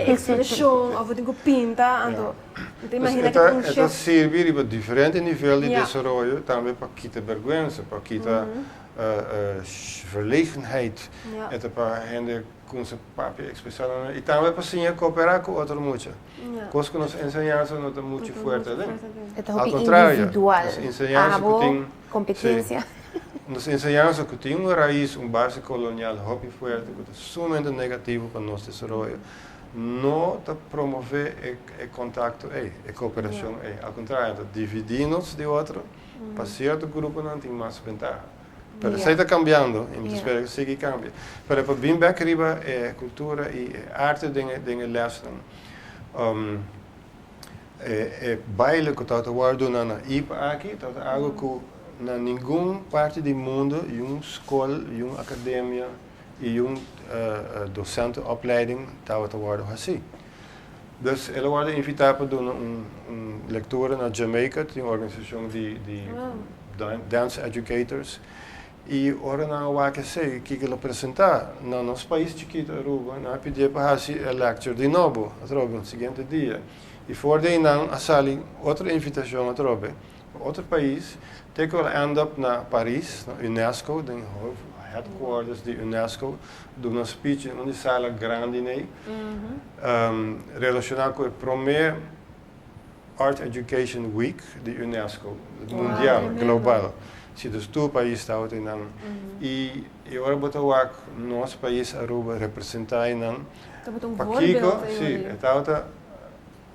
B: expressão ou você pinta ando te imagina que um chef
C: servir para diferentes níveis de desenvolvimento também para quitar vergonha, para quitar verlegenheid, et para gente com sua própria expressão e também para sim cooperar com outros muito. Coisas que nos ensinamos não é muito forte, né?
A: Ao contrário,
C: ensinamos
A: competência.
C: Nos ensinamos que tem uma raiz, base colonial muito forte, que é sumamente negativo para o nosso desenvolvimento. Não promover o contato, a cooperação. Ao contrário, dividir-nos de outro, para certo grupo não tem mais vantagem. Mas isso está cambiando, e espero que siga cambiando. Para vir back arriba, a cultura e a arte de lessen. Baile que está guardando na IPA aqui, está algo que na nenhuma parte do mundo, escola, academia e docente opleiding estava a guardar assim. Dus ela wordt invitado para dar leitura na Jamaica, tem uma organização de dance educators. E ora na hora que ela apresentar no nosso país chiquito, Aruba, na pedir para fazer a lecture de novo, no seguinte dia. E voor de não a sali outra invitação a outro país, tem que end up na Paris, na UNESCO, den headquarters de UNESCO, doen een speech in een sala grande, relacionado com o primeiro Art Education Week de UNESCO, mundial, global. Se dus tu país está outro não. E agora botar o nosso país Aruba representar não. Para Kiko, sim, está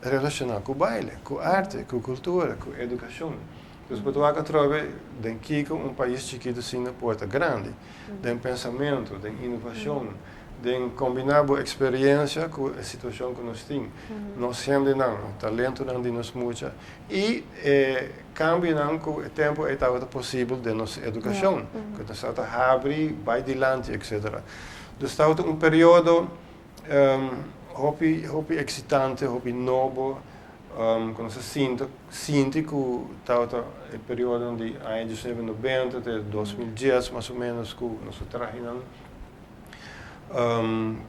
C: relacionado com o baile, com a arte, com a cultura, com a educação. Então, para tu trove, tem Kiko, país chiquito assim na porta grande, tem pensamento, tem inovação, tem combinar boa experiência com a situação que nós temos. Nós sempre não, talento não de nos muita e cambio não com o tempo é tal possível de nossa educação, que nós está abrir, vai adiante, etc. Então, está período hobby excitante, hobby novo, quando se sente que está o período de anos 90 até 2010 mais ou menos que nós trabalhamos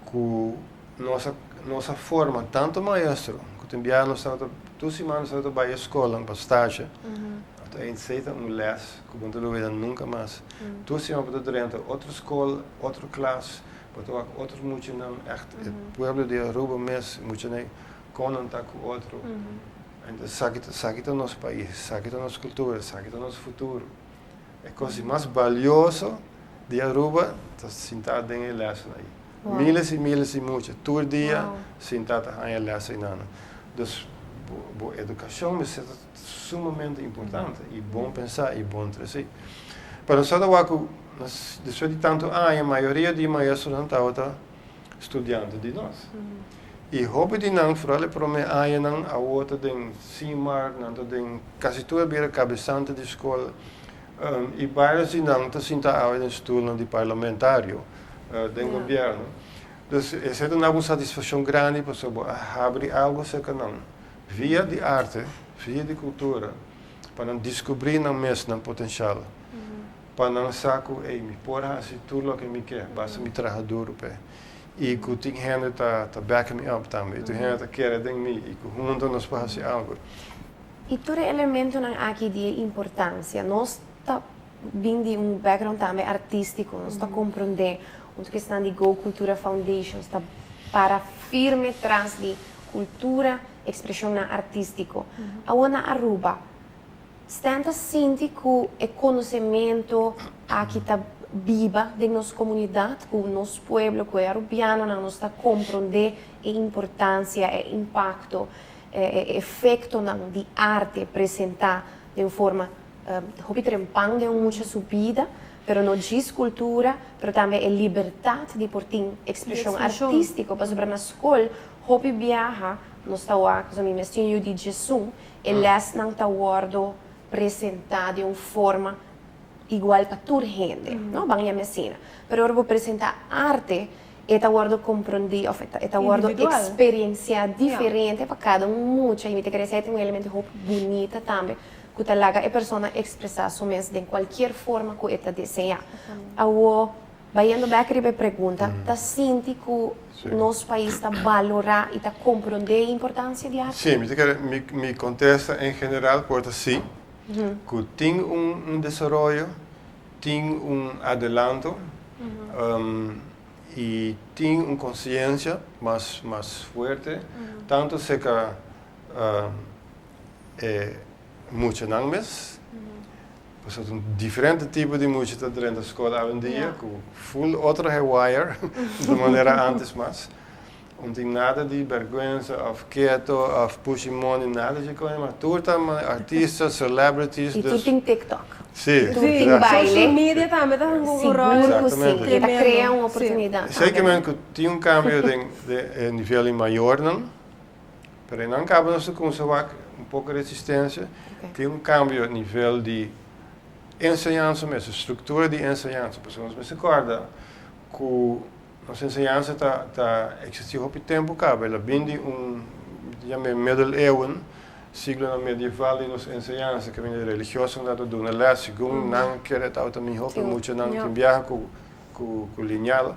C: com nossa forma tanto maestro que tem nós estamos 2 semanas para a escola para estágio até em seita les que não nunca mais 2 semanas para dentro outra escola outra classe para outros muito não echt o povo de Aruba mesmo muito nem contato com outro então sabe nosso país sabe nossa cultura sabe nosso futuro é coisa mais valiosa de Aruba está sentado em elas aí miles e miles e muitos todo dia sentado em elas aí nada então a educação é sumamente importante e bom pensar e bom trazer para nós agora depois de tanto a maioria de maestros não está estudando de nós e hobby de não fora para mim não a outra tem CIMAR não tem quase toda a cabeçante de escola e vários de não está sentado em stoel de parlamentário do governo então essa é uma satisfação grande para abrir algo que não via de arte via de cultura para descobrir não mesmo potencial para não saco me porra assim tudo o que me quer basta me trabalhar duro pé e que tem gente tá back me up também tem gente que quer de mim e que juntos nós fazemos algo
A: e todo elemento não aqui de importância nós tá vindo background também artístico nós tá compreender uma questão de Go Cultura Foundation está para firme atrás de cultura expressão artístico a na Aruba tenta sentir que o conhecimento aqui está viva de nossa comunidade, que o nosso povo, que é arubiano, não está compreender a importância, o impacto, o efeito de arte apresentar de uma forma, trempando de muita subida, mas não diz cultura, mas também a liberdade de portar expressão artística, para na escola, hobby viaja, nós está lá, como me mestinho de Jesus, eles não está guardo apresentar de uma forma igual para toda gente, não vão a medicina. Mas eu vou apresentar arte e eu guardo compreender, eu guardo experiência diferente para cada muito. E me querer ter um elemento bonito também, que te laga a pessoa expressar sua mente de qualquer forma que ela deseja. Eu vai indo back e pergunta, tá sente que nosso país está valorar e está compreender a importância de arte?
C: Sim, me contesta em geral porque sim. Que tem desenvolvimento, tem adelanto e tem uma consciência mais forte, tanto se que muito não mesmo, porque um diferente tipo de música dentro da escola hoje em dia, com full outro hairwire, de maneira antes mais. Não tem nada de vergonha, of quieto, of pushing money, nada de coisa, mas tudo artistas, celebrities.
A: E tudo tem TikTok.
C: Sim,
A: tudo tem baile.
B: Social media também está com
A: seguro, sim, que está criando uma oportunidade.
C: Sei que tem um cambio de nível maior, não? Mas não acaba nós com um pouco de resistência. Tem um cambio a nível de ensinança mesmo, estrutura de ensinança. Pessoas me se acordam que nossa ensinança existiu há muito tempo, ela vem de middeleeuwen, siglo medieval, e nossa ensinança, que vem de religiosa, que do na les, segundo não quer estar também roupa, muito não tem viajar com lineal.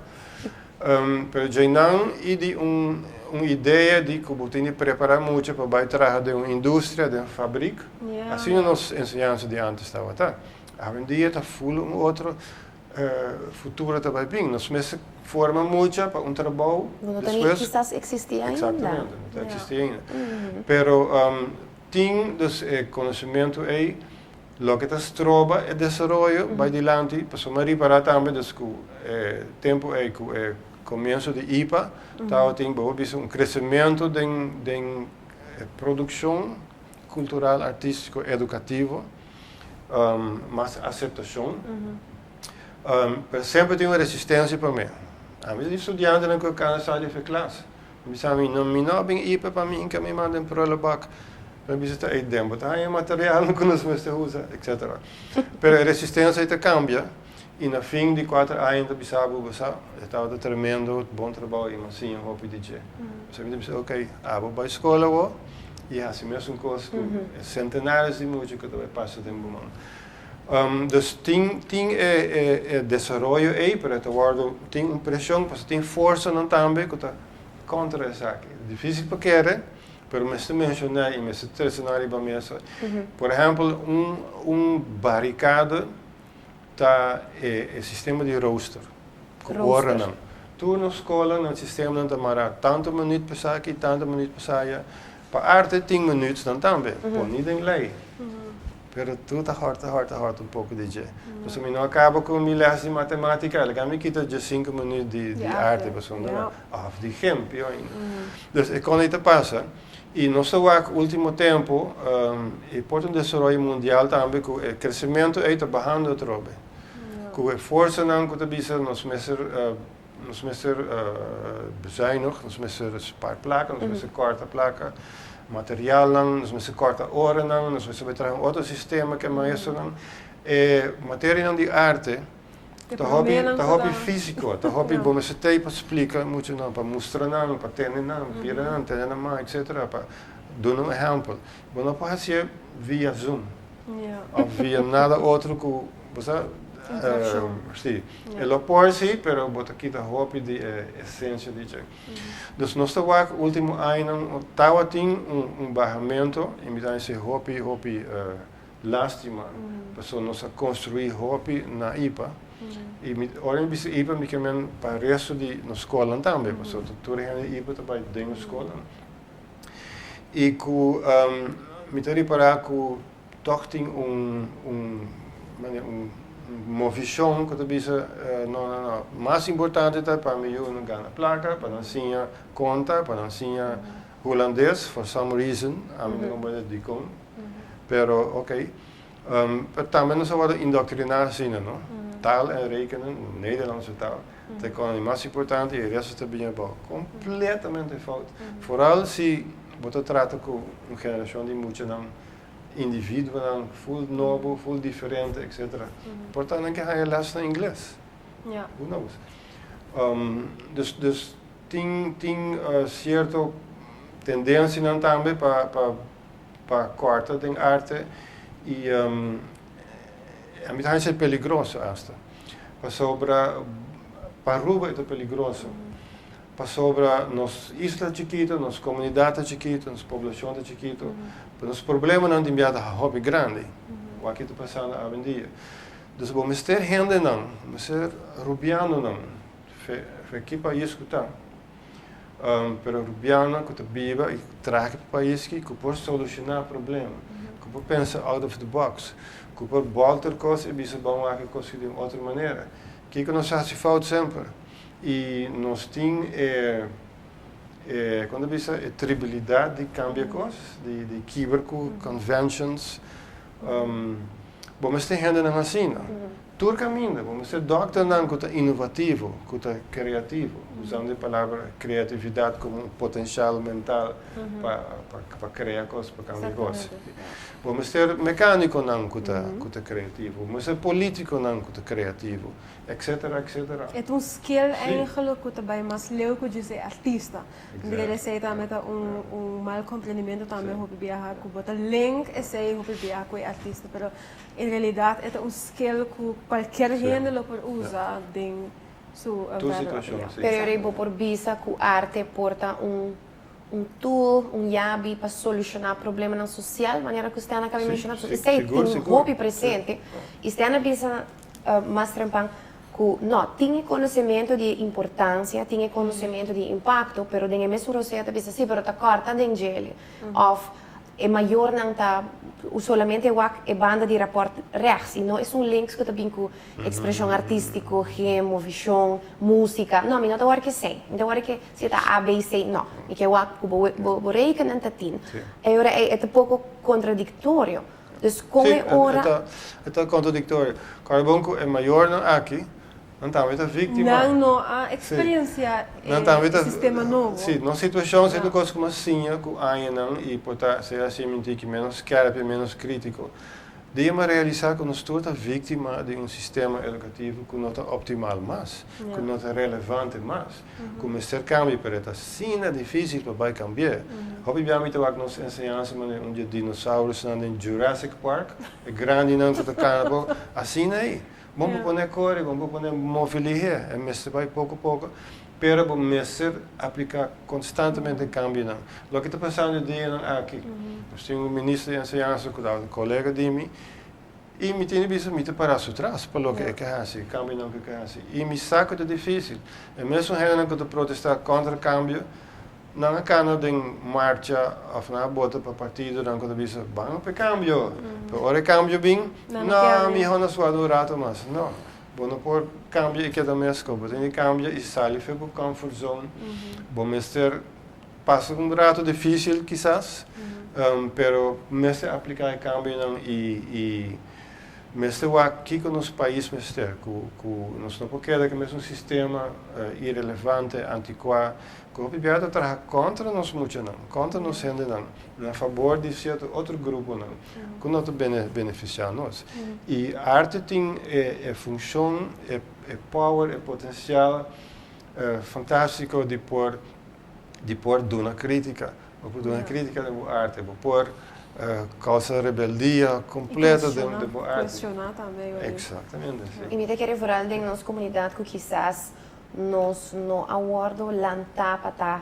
C: Mas já não e de uma ideia de que você tem que preparar muito para vai trabalhar de uma indústria, de uma fábrica. Assim a nossa ensinança de antes estava, tá? Hoje em dia está full outro futuro também bem. Nós mesmos formamos muito para um trabalho.
A: Não tem quizás existir ainda.
C: Exatamente, não existe ainda. Pero tem conhecimento aí, o que está trova e desenvolve vai adiante, para me reparar também que tempo é que começo de IPA, tem um crescimento de produção cultural, artístico, educativo. mais aceitação. Mas sempre tem uma resistência para mim. A mim, estudante não kan sair de classe. Me sabe, não bem ir para mim, que me mandam para o bak. Para mim está aí dentro, tá? É material que nós vamos usar, etc. Mas a resistência está cambia. E no fim de 4 anos, eu estava tremendo, bom trabalho, e assim, eu vou pedir. Então, eu disse, ok, vou para a escola, e assim mesmo coisa, centenares de músicos que eu passo de momento. Dus tem desenvolvimento aí, para tem impressão, porque tem força não também, que está contra essa aqui. Difícil para querer, mas me mencionar e me cenário para mim. Por exemplo, barricada está o sistema de rooster. Hora não. Tu na escola, no sistema não demora tanto minuto para aqui, tanto minuto para sair. Para arte 10 minutos não também, por niet em lei. Pero tu está hard pouco de jeito. Então, se não acaba com minha classe de matemática, ela vai me quitar de 5 minutos de arte, of de gym, pior ainda. Dus ik kon niet passen. E no último tempo, e por um desenvolvimento mundial também, com o crescimento é trabalhando trobe. Com a força não que bisa nos messer bezuinig, nos messer spaarplakken, nos messer korte plakken, materiaal não, nos messer korte oren não, nos messer betrekken outro sistema que mais não. Materie não de arte. Tá hobby físico, tá hobby bom você tem para explicar muito não, para mostrar não, para ter não, ter não, etc. Para dar exemplo. Mas não pode ser via Zoom, ou via nada outro que você sim. Ela pode ser, mas bota aqui tá hobby de essência de jeito. Então nós estamos último ano, tava tem barramento, e me dá esse hobby lástima, para nós construir hobby na IPA. E olhem se IPA me querem para o resto de na escola também, porque tudo é IPA também dentro da escola. E que me tem para que toch tem uma visão que talvez mais importante para mim eu não ganho placa, para não ensinar conta, para não ensinar holandês, for some reason, a mim não pode dizer, pero ok. Também não se pode indoctrinar assim, não? Taal en rekenen, Nederlandse taal. Dat is mais importante e o resto está bem bom. Completamente fout. Vooral se você trata com uma geração de muitos indivíduos, full novo, full diferente, etc. Portanto, não quer ter les in inglês. Who knows? Dus tem certa tendência também para cortar em arte e a mim é perigoso esta. Para Aruba é perigoso. Para sobre nas islas chiquitas, nas comunidades chiquitas, nas populações chiquitas, os problemas não têm um hobby grande. O que está passando hoje em dia. Então, vamos ter gente não, vamos ter rubiano não, foi que país que está. Pero rubiano que está viva e traz para o país que pode solucionar o problema, que pode pensar out of the box. Que pode voltar coisas e bisa bom a que coisas de outra maneira. Que nós fazemos fout sempre. E nós temos quando bisa a tribabilidade de cambiar coisas, de quebrar conventions. Vamos ter gente não assim, Todo caminho, vamos ser doctor não que é inovativo, que é criativo, usando a palavra criatividade como um potencial mental para criar coisas, para cambiar coisas. Vamos ter mecânico não que é criativo, vamos ter político não que é criativo, etc, etc.
B: É um skill eigenlijk que também mais leuk de ser artista. Porque ele sei também mal compreendimento também sobre viajar, que bota link é sei sobre viajar com artista, pero em realidade é um skill que qualquer gente lo pode usar em sua
C: situação.
A: Pero eu por visa que a arte porta tool, yabi para solucionar problemas na social, maneira que você acaba de mencionar. Isso é um hobby presente. Isso é visa mais trampang que não tem conhecimento de importância, tem conhecimento de impacto, pero tem mesmo você está visa sim, pero tá corta de gel, of é maior não tá solamente é banda de rapport rechts, e não é link que também com expressão artística, remo, visão, música. Não, mas não é que sei. Não é que se tá A, B, C, não. E que é o que vou reiken en tatin. É um pouco contraditório. Dus como
C: Sim,
A: é hora...
C: é contraditório. Carbonco é maior não aqui, não está muito vítima.
B: Não há experiência
C: Não está muito
B: sistema novo.
C: Sim, numa situação se
B: Não.
C: tu coisa como assim, com a não e portar ser assim mentir menos scarpe, menos crítico. Devemos realizar que nós toda vítima de um sistema educativo que não está optimal mais, que não está relevante mais, que o ser cambio para esta sim é difícil para cambiar. Obviamente que nós ensinamos onde dinossauros estão em Jurassic Park, é grande não está canabo, assim aí. Vamos pôr cor, vamos pôr movilidade, é mesmo vai pouco a pouco. Pero vamos mesmo aplicar constantemente cambio não. O que está passando dia aqui, nós temos um ministro de ensinança que é um colega de mim, e me tem visto me para atrás para o que é que assim, cambio não que é assim. E me saco de difícil. É mesmo gente que está protestar contra cambio, não é cana de marcha ou na bota para partido, não que está visto, vamos para cambio. Para cambio bem, não me hona sua durato mas não. Bom, por cambio e que também escopo, tem cambio e sai para o comfort zone. Bom, mestre passa rato difícil quizás, pero mestre aplicar cambio não e mestre o aqui com nosso país mestre, que nós não podemos que mesmo um sistema irrelevante, antiquado, que o piada trabalha contra nós muito não, contra nós gente não, a favor de certo outro grupo não, que não beneficiar nós. E a arte tem função, power, potencial fantástico de pôr de uma crítica, ou por uma crítica da arte, por causa rebeldia completa da arte.
B: Questionar também.
C: Exatamente.
A: E me querer falar de nossa comunidade que quizás nós não aguardo lantar para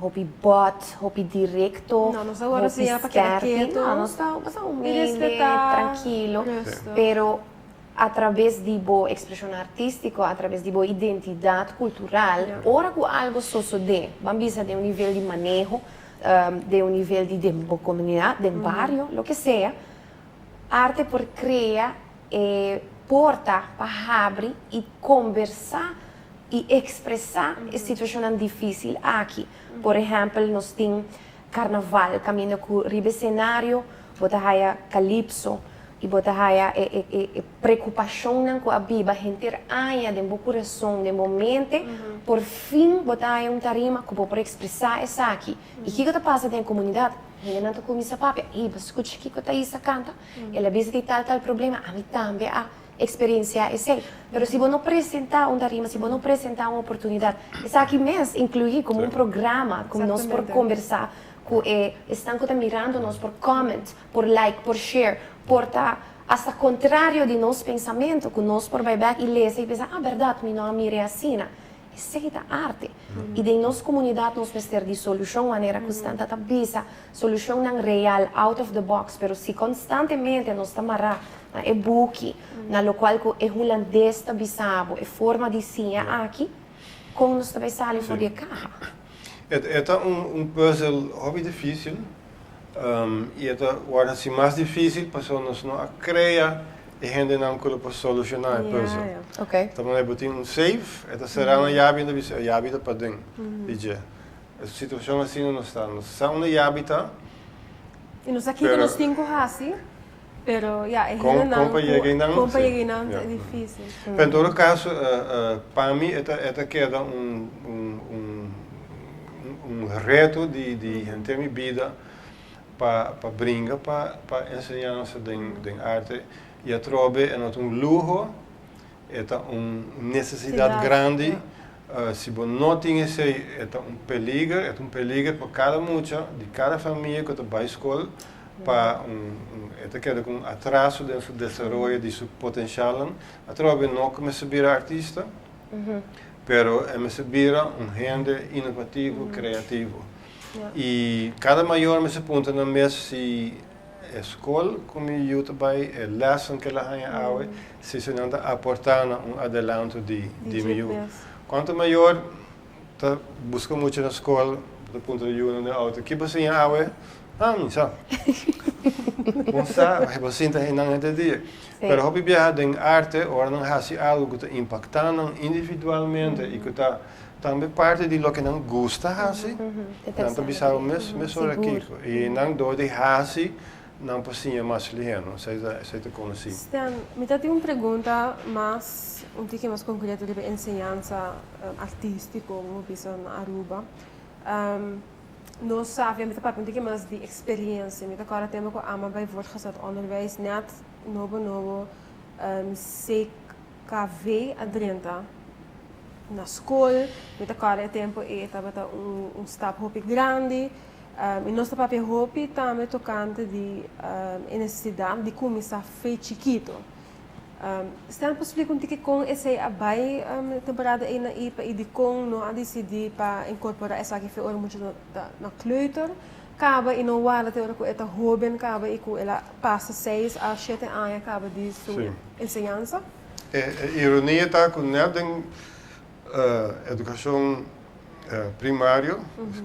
A: hopi bot, hopi directo,
B: não, nós agora sim é para quedar quieto.
A: Não, nós estamos humilde, tranquilo,
B: Resto.
A: pero através de boa expressão artística, através de boa identidade cultural, ora que algo sucede, vamos dizer de nível de manejo, de nível de comunidade, de barrio, lo que seja, arte por criar porta para abrir e conversar e expressar a situação difícil aqui. Por exemplo, nós temos carnaval, caminho com o cenário, botar aí calypso, e botar aí preocupação com a vida, a gente aí de meu coração, de momento, por fim, botar aí tarima que para expressar isso aqui. E o que está passando na comunidade? Ele não está com essa papia, e você escuta que está aí canta, ela diz que tal problema, a mim também a experiência é essa. Mas se você não apresentar tarima, se você não apresentar uma oportunidade, isso aqui mesmo incluir como um programa, como nós por conversar, que estão mirando nós por comment, por like, por share, por hasta contrário de nosso pensamento, que nós por vai back e ler e pensar, verdade, meu nome é assim. Isso é da arte. E de nossa comunidade nós vamos ter de solução, maneira constante, a visa, solução não real, out of the box, pero se constantemente nós estamos na e-book, na local que é holandês, bisabo, é forma de sim aqui, como nós também saímos fora de carro.
C: É puzzle hobby difícil. E agora assim mais difícil para nós não criar e gente não pode solucionar o puzzle.
A: Ok.
C: Então nós botamos safe, será uma chave ainda a chave para dentro. A situação assim não está. Nós estamos uma chave tá.
B: E nós aqui que nós temos assim, pero
C: companhia
B: não é difícil.
C: Em todo caso, para mim queda reto de ter minha vida para brincar, para ensinança de arte. E a trobe é luxo, é uma necessidade grande. Se você não tem isso, é um peligro para cada mucha, de cada família que vai à escola, para queda com atraso do desenvolvimento de seu potencial. A trobe não começa a virar artista, pero começa a virar gente inovativo, criativo. E cada maior me se aponta na mesa se escola, como eu também, a lesson que ela tem, se não está aportando adelanto de mim. Quanto maior, busca muito na escola, do ponto de vista da auto, que você tem não sabe. Não sabe, você tem não entender. Mas hobby viajar em arte, ou não faz algo que está impactando individualmente e que está também parte de lo que não gosta assim. Tanto bisao mesmo aqui e não dou de hasi não passinha mais ligeno, você te conhece.
B: Stan, me tem uma pergunta mais, um pouquinho mais concreta sobre ensinança artística, como pensa na Aruba. Nós sabemos, um pouquinho mais de experiência. Met elkaar hebben we allemaal bij voortgezet onderwijs net novo CKV adrenta na escola. Met elkaar tempo estava stap hopi grande. E nós papel hopi também tocante de necessidade de começar feio chiquito. Stan explica um pouquinho com esse abai temporada aí na IPA e de com não há decidido para incorporar essa aqui foi muito na kleuter. Acaba e não há até com essa jovem acaba e com ela passa 6 a 7 anos acaba de sua ensinança.
C: Ironia está com net educação primária,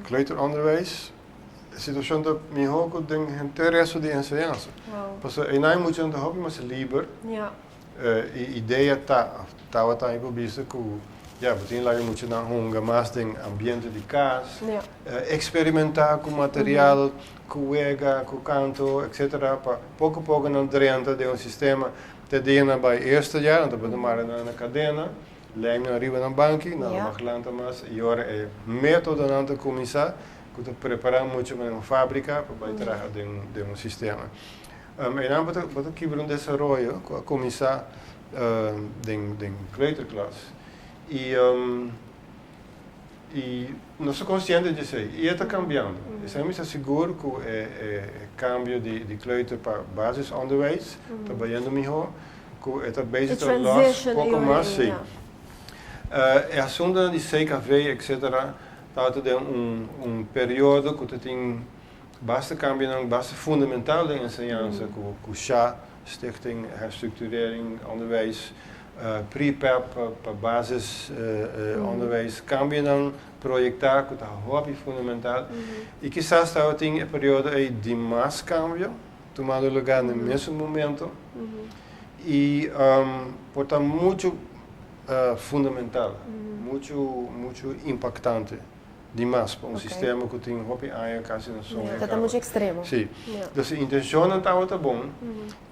C: kleuteronderwijs. A situação da minha hoje tem interesse de ensinança. Porque aí não é muito de hobby, mas livre. E ideia tá o tempo visto que betin lá muito na honga, mas tem ambiente de casa, experimentar com material, com ega, com canto, etc. Para pouco a pouco não dentro de sistema te dena bij eerste jaar, dan ben je maar na cadena, lijm naar arriba na banki, na maglanta mas, e ora é método na te começar, que te preparar muito para uma fábrica para trabalhar de sistema. E dan wat ik hier desenvolver, começar de kleuterklas. E não sou consciente disso e está cambiando. Estamos seguros que o cambio de kleuter para basisonderwijs, trabalhando melhor, que está bezig te los pouco mais sim. É assunto de CKV, etc. Está período que tem basta cambio, basta fundamental de ensinança, com chá, stichting, herstructurering, onderwijs, pre-PEP, para basis onderwijs, cambio dan projectar, que está hobby fundamental. E quizás está tem período aí de mais cambio, tomando lugar no mesmo momento. E portanto muito fundamental, muito impactante. Demais para sistema que tem hobby aia quase na zona.
A: Está muito extremo.
C: Sim. Então a intenção está bom.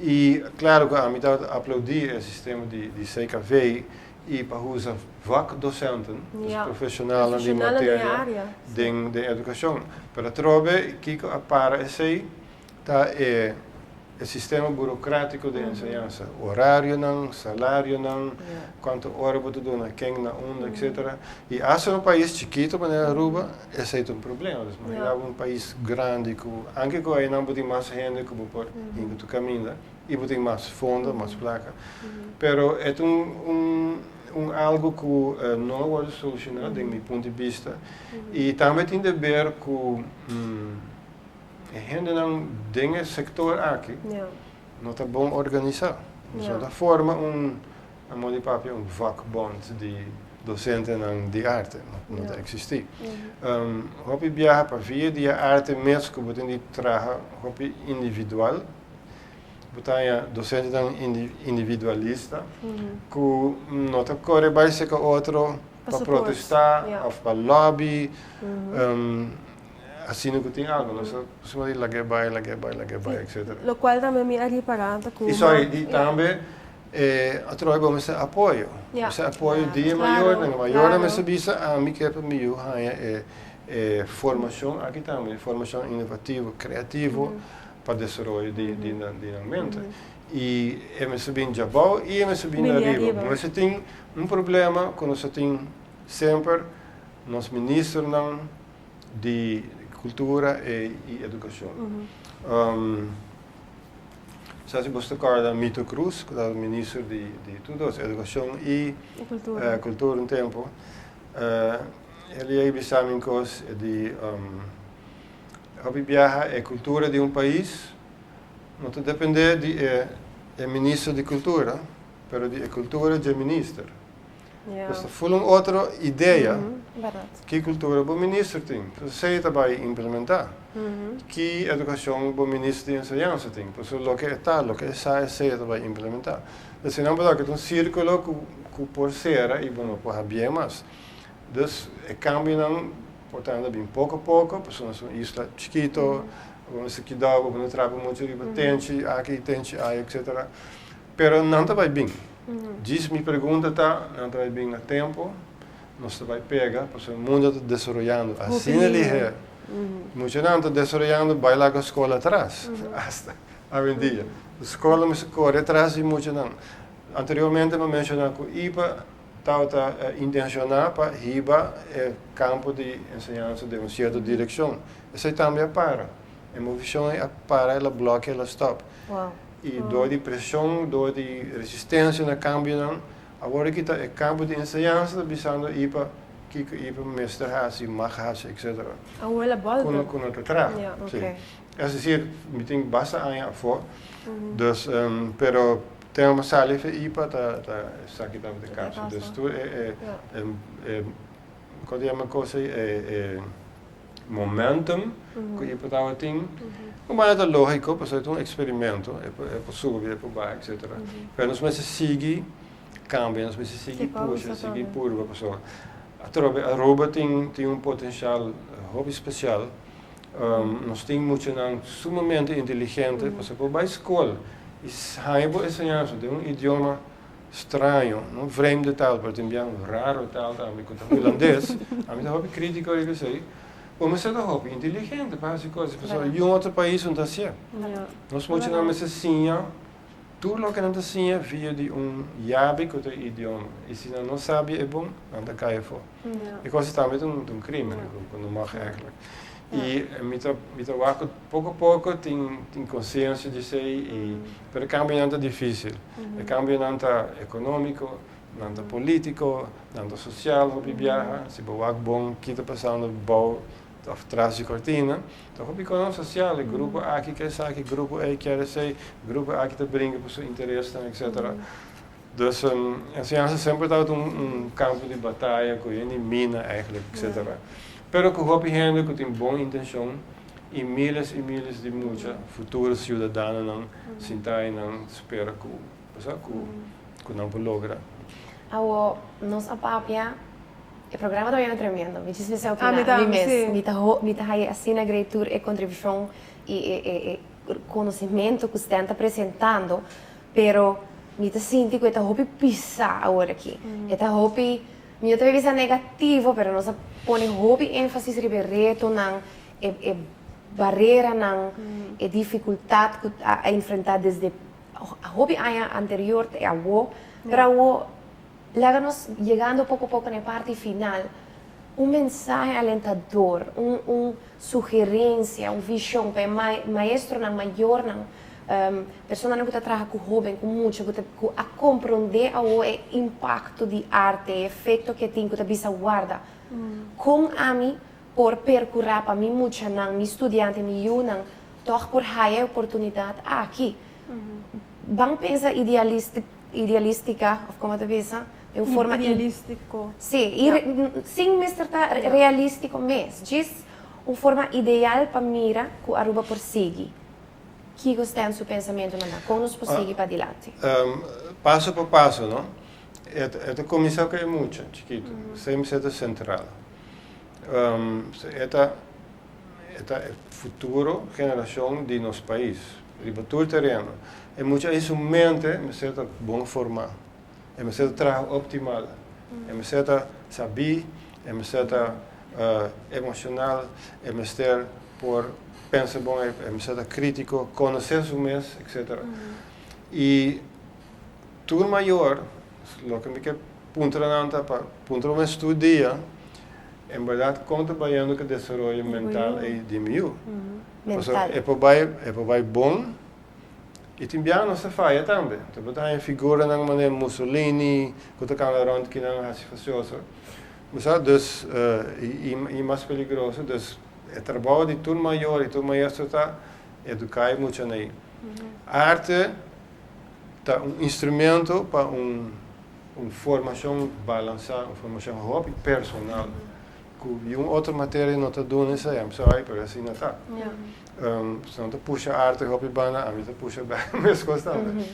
C: E claro que a mim aplaudir o sistema de CKV e para usar vakdocenten, profissionais de matéria de educação. Para trobe que para esse tá o sistema burocrático de ensinança, horário não, salário não, quanto hora você dá, quem na onda, etc. E se um país chiquito como a Aruba, esse é problema. Mas é país grande, aunque que aí não tem mais gente que pode ir no caminho, e tem mais fundo, mais placa. Pero é algo que não pode solucionar, do meu ponto de vista. E também tem de ver com gente não tem sector aqui, não está bom organizado. Então, da forma vakbond de docente de arte, não existe. Hobby viaja para via de arte mesmo que você tem trabalho hobby individual, você docente individualista, que não está corre vai ser com outro para protestar ou para lobby. Assim que tem algo, nós somos de laguebai, etc.
B: Lo qual também me reparando com.
C: Isso aí, também através do meu apoio. Esse apoio de maior, mas bisa a mim que é para mim é formação aqui também, formação inovativa, criativa para desenvolver de mente. E é me subir já bom e é me subir na riba. Mas se tem problema, quando você tem sempre nos ministros não de cultura e educação. Se você recorda Mito Cruz, que é o ministro de tudo, educação e cultura um tempo, ele é bisamicos de viajar a cultura de país, não depende de ministro de cultura, mas de cultura de ministro. Então, foi uma outra ideia que cultura o ministro tem. Você vai implementar. Que educação o ministro de ensinança tem. Então, o que está, o que sai, você vai implementar. Então, não pode ter um círculo que por ser e não pode haver mais. Então, o cambio, portanto, bem pouco a pouco, porque são islas chiquitas, vamos aqui dar, vamos trabalhar muito riba, tente aí, etc. Pero não está vai bem. Diz me pergunta não está vai bem a tempo, nós vai pegar, porque o mundo está desenvolvendo. Assim ele é. Muito não está desenvolvendo, vai lá com a escola atrás, hasta hoje em dia. A escola me corre atrás e muito não. Anteriormente eu mencionava que o IPA estava intencionado para riba campo de ensinança de uma certa direção. Isso também para. A moção é para, ela bloqueia, ela stop.
A: Wow.
C: E dor de pressão, dor de resistência no cambio, não. Agora que está o campo de ensinança, bisando IPA, que IPA mestre hace, mag hace, etc.
B: Abuela bolda.
C: Com o trabalho.
B: Ja,
A: oké.
C: É assim, me tem bastante anos voor. Dus, pero tem uma sala para IPA, está aqui também de casa. Dus tu quando é uma coisa momentum que IPA estava tem, mas é lógico, porque é um experimento, é para subir, é para baixo, etc. Pero nós precisamos seguir, cambia, nós precisamos seguir puxa, seguir curva, pessoal. A roupa tem potencial hobby especial. Nós temos muito sumamente inteligente, porque para a escola, e ensinança de um idioma estranho, um vreemde taal, porque tem um raro taal, também com o holandês, a minha hobby crítico, eu sei, mas é hobby inteligente, para as coisas, pessoal, e outro país não está nós muito não assim, tudo o que não está via de jabi com o idioma, e se não sabe é bom, não está cair fora. E coisa também um crime, quando não eigenlijk. E me trabalho pouco a pouco tem consciência disso e pero o cambio não está difícil. O cambio não está econômico, não está político, não está social, o viaja, se boa bom que está passando bom atrás de cortina, então o econômico social, o grupo aqui quer sair, o grupo aí quer sair, o grupo aqui está brincando por seu interesse, etc. Dus a ciência sempre está campo de batalha, com mina eigenlijk, etc. Pero que o gente que tem boa intenção e milhares de muitos futuros cidadãos não sentar não espera que não logra.
A: Awo, nós a papia, o programa também é tremendo. Me diz você opina, me tá aí assim na greitura e contribuição e conhecimento que você está apresentando, pero me tá sentindo que está hobby pisar agora aqui. Está hobby, me outra vez negativo, pero nós põe hobby ênfase sobre reto não barreira não dificuldade a enfrentar desde hobby anterior a wo, pero wo láganos chegando pouco a pouco na parte final mensagem alentador, sugerência, visão para maestro não maior não pessoa não que trabalha com jovem, com muito, que a compreender o impacto de arte, efeito que tem que bisa guarda. Com a mim por percorrer para mim muito não, me estudante me não, toch por higher oportunidade aqui. Vamos pensar idealística, como tu pensa, de uma forma
B: idealístico.
A: Sim, sem mestre tá realístico mesmo. Diz uma forma ideal para mira que a Aruba prossegue. Que gostei do seu pensamento, não? Como nos prossegue para adiante?
C: Passo por passo, não? Esta comissão que é muito chiquito, sempre é central. Esta futuro geração de nosso país, riba todo terreno. É muito isso mente, me certa bom formar, é me certa trabalho optimal, é me certa saber, é me certa emocional, é me certa por pensa bom, é me certa crítico, conhecer o mês, etc. E tudo maior, lo que me quer punta para um estudia, em verdade conta trabalhando que o desenvolvimento mental é diminuiu. É para vai bom e também não se faz também. Então tem a figura na maneira Mussolini, que está rond que não é facioso. Mas dus e mais perigoso, dus o trabalho de tudo maior e tudo maior está educar muito aí. A arte tá instrumento para formação balançada, uma formação hobby personal. Que outra matéria não está dando isso aí, mas assim não está. Se não puxa arte, hobby bana, a mim puxa bem, mas gosta também.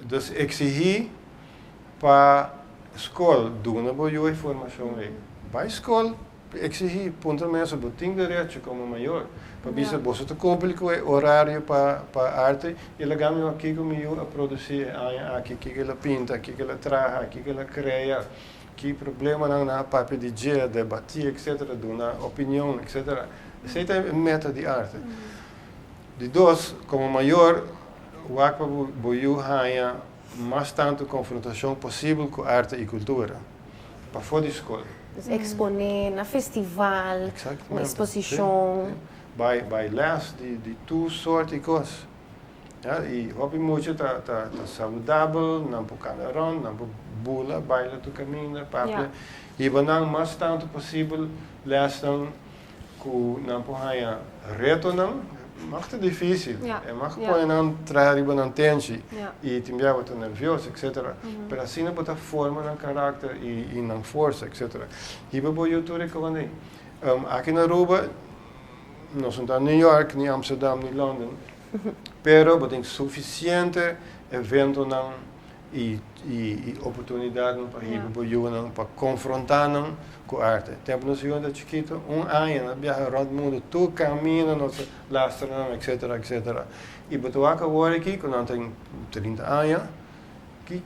C: Dus exigir para escola duna boa informação aí. Para escola exigir ponto mesmo botim direito como maior. Para bisa você te cumprir com o horário para arte e lá gami aqui comigo a produzir aqui que ela pinta, aqui que ela traz, aqui que ela cria, que problema não na papel de dia, debater, etc. Duna opinião, etc. Isso é a meta de arte. De dois, como maior, o ACPA boiu ganha mais tanto confrontação possível com arte e cultura para fora da escola.
A: Dus exponer na festival,
C: Exatamente.
A: uma exposição.
C: Bij les de tu soorten coisas. Ja, e hobby muito tá saudável, não por camarão, não por bula, baila tu caminho, papel. E banang mais tanto possível les dan ku não por haia reto não, mag te difícil. É mag põe não trazer riba não tensi e timbia wat nervioso, etc. Pero assim não bota forma não caráter e não força, etc. Hiba boyo tu recomendei. Aqui na Aruba não são em New York, nem Amsterdam, nem London, pero tem suficiente evento não e oportunidade para ir para confrontar não com a arte. Tempo no segundo chiquito, ano, na viaja rond mundo, tu caminha, nós lastra não, etc, etc. E botou agora aqui, quando não tem 30 anos, que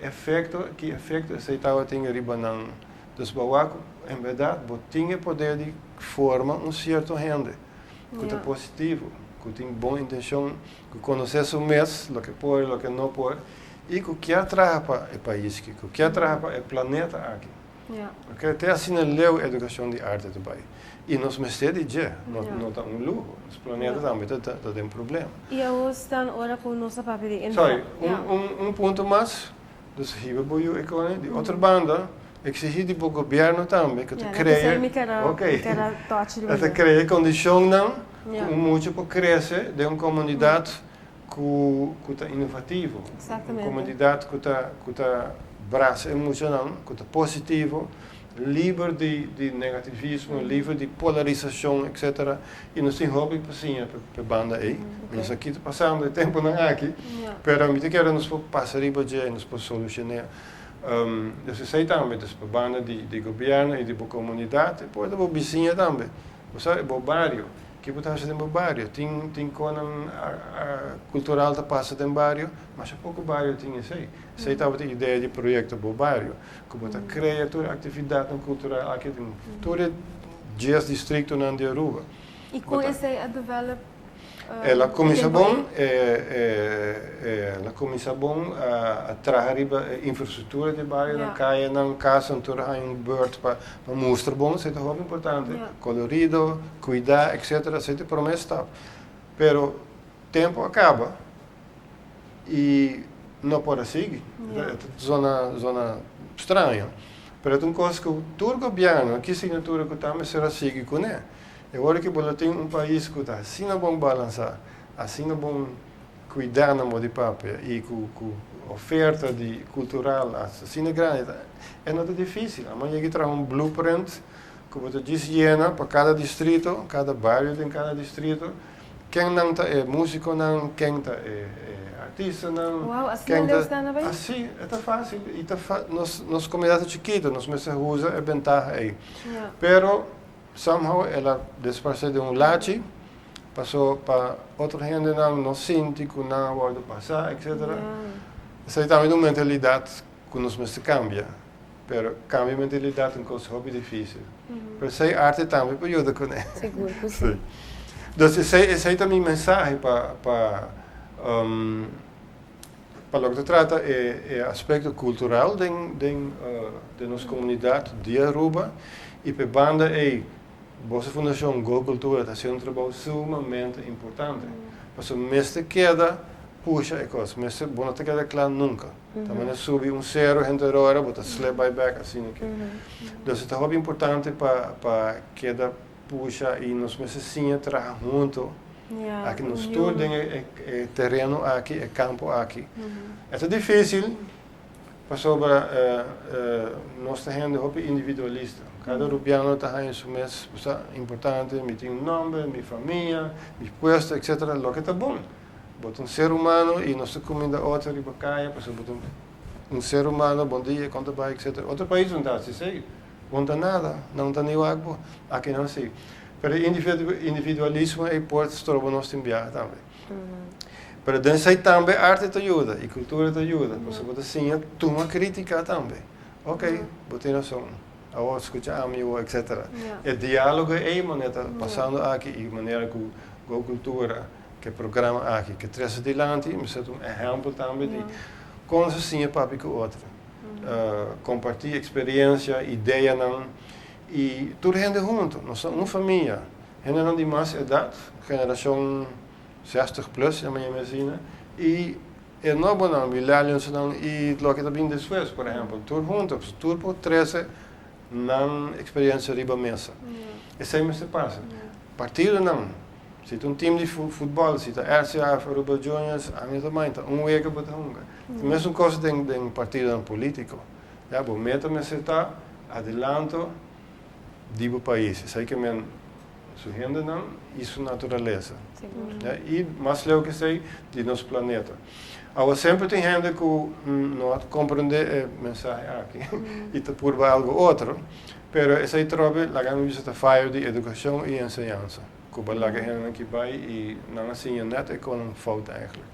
C: efeito aceitava tem riba não. Dus bawaco, em verdade, tinha poder de formar certo rende, que é positivo, que tem boa intenção, que conhecer o mês, o que pode, o que não pode, e que quer trazer para o país, que quer trazer para o planeta aqui. Okay? Até assim leu a educação de arte também. E nós mestemos de não está luxo, os planetas também tem problema.
B: E eu estou agora com nossa papel de
C: Sorry, ponto mais, dus hier bij je economie, die outra banda, exigir do governo também que te crie, que crie condição não, muito para crescer de uma comunidade que está inovativa, uma comunidade que está braça emocional, que está positivo, livre de negativismo, livre de polarização, etc. E nós temos hobby para banda aí, nós aqui está passando o tempo não aqui, pero a mim te quero nos passar riba de nos solucionar. Dus eu sei também, das banda de governo e de comunidade, depois da vizinha também. Você é o bairro, que você acha do bairro? Tem coisa cultural que passa no bairro, mas há pouco bairro tem isso aí. Sei também a ideia de projeto do bairro, que você cria toda atividade cultural aqui, todo dias distrito na Aruba.
B: E com esse a develop
C: Ela começa bom a trazer a infraestrutura de bairro, na caia, na casa, um beurt para mostrar bom, isso é muito importante. Colorido, cuidar, etc. Isso é promessa. Pero tempo acaba e não pode seguir. É zona estranha. Pero tem coisa que o governo, que assinatura que também será seguir com ele. Eu acho que tem país que está assim não bom balançar, assim não bom cuidar de papel e com oferta de cultural assim grande, é muito difícil. Amanhã aqui traz blueprint que você diz para cada distrito, cada bairro tem cada distrito, quem não é músico não, quem é artista não.
B: Uau, assim não está na bem?
C: Assim, é fácil. E nos comunidades chiquitas, nos meses usa é vantagem aí. Pero somehow ela despassou de lachi, passou para outra gente não sente que não pode passar, etc. Isso é também uma mentalidade que nos meses cambia, mas cambia a mentalidade em coisas hobby difícil. Mas sei arte também ajuda com ele.
A: Seguro que sim.
C: Então essa é também mensagem para o que trata é aspecto cultural de nossa comunidade de Aruba e para a banda é Bossa Fundação Go Cultura está sendo um trabalho sumamente importante. Mas o mestre queda, puxa a coisa, o mestre não te queda claro nunca. Também subir zero, gente hora, botar slap by back, assim. Então, isso é muito importante para queda, puxa, e nós mestres trabalhar junto. Aqui no estúdio é terreno aqui, é campo aqui. É difícil, passou para nós temos hobby individualista. Cada rubiano tem seu mês importante, me tem nome, minha família, meu posto, etc. Lo que está bom. Bota um ser humano e nossa comida outra riba caia, por exemplo, um ser humano, bom dia, conta vai, etc. Outro país não dá, se sei, não dá nada, não dá nem água, aqui não sei. Pero individualismo é por se tornar nós enviar também. Pero dança também arte te ajuda e cultura te ajuda, por exemplo, assim, tu uma crítica também. Ok, botei noção. Ao escutar amigo, etc. O diálogo é uma maneira passando aqui e maneira que a cultura, que o programa aqui, que traz adiante, mas é exemplo também de como assim é papi com outra. Compartilhar experiência, ideia não e tudo rende junto. Nós somos uma família. Rende não de mais idade, geração 60 plus, na minha medicina, e é novo não, milhares não e lo que também depois, por exemplo, tudo juntos, tudo por 13 não experiência riba mesa. Isso aí se passa. Partido não. Se tu time de futebol, se tu RCA, Aruba Juniors, a minha também, week para hunga. Mesmo coisa de partido político. Ja, bom, meta-me se está adelanto do país. Isso aí que men sugerindo não, isso natureza. Ja, e mais legal que sei de nosso planeta. Agora sempre tem gente que não compreende a mensagem aqui e te purva algo outro, mas essa aí trova a grande visita falha de educação e ensinança. Que a gente que vai e não assim net é com um falta eigenlijk.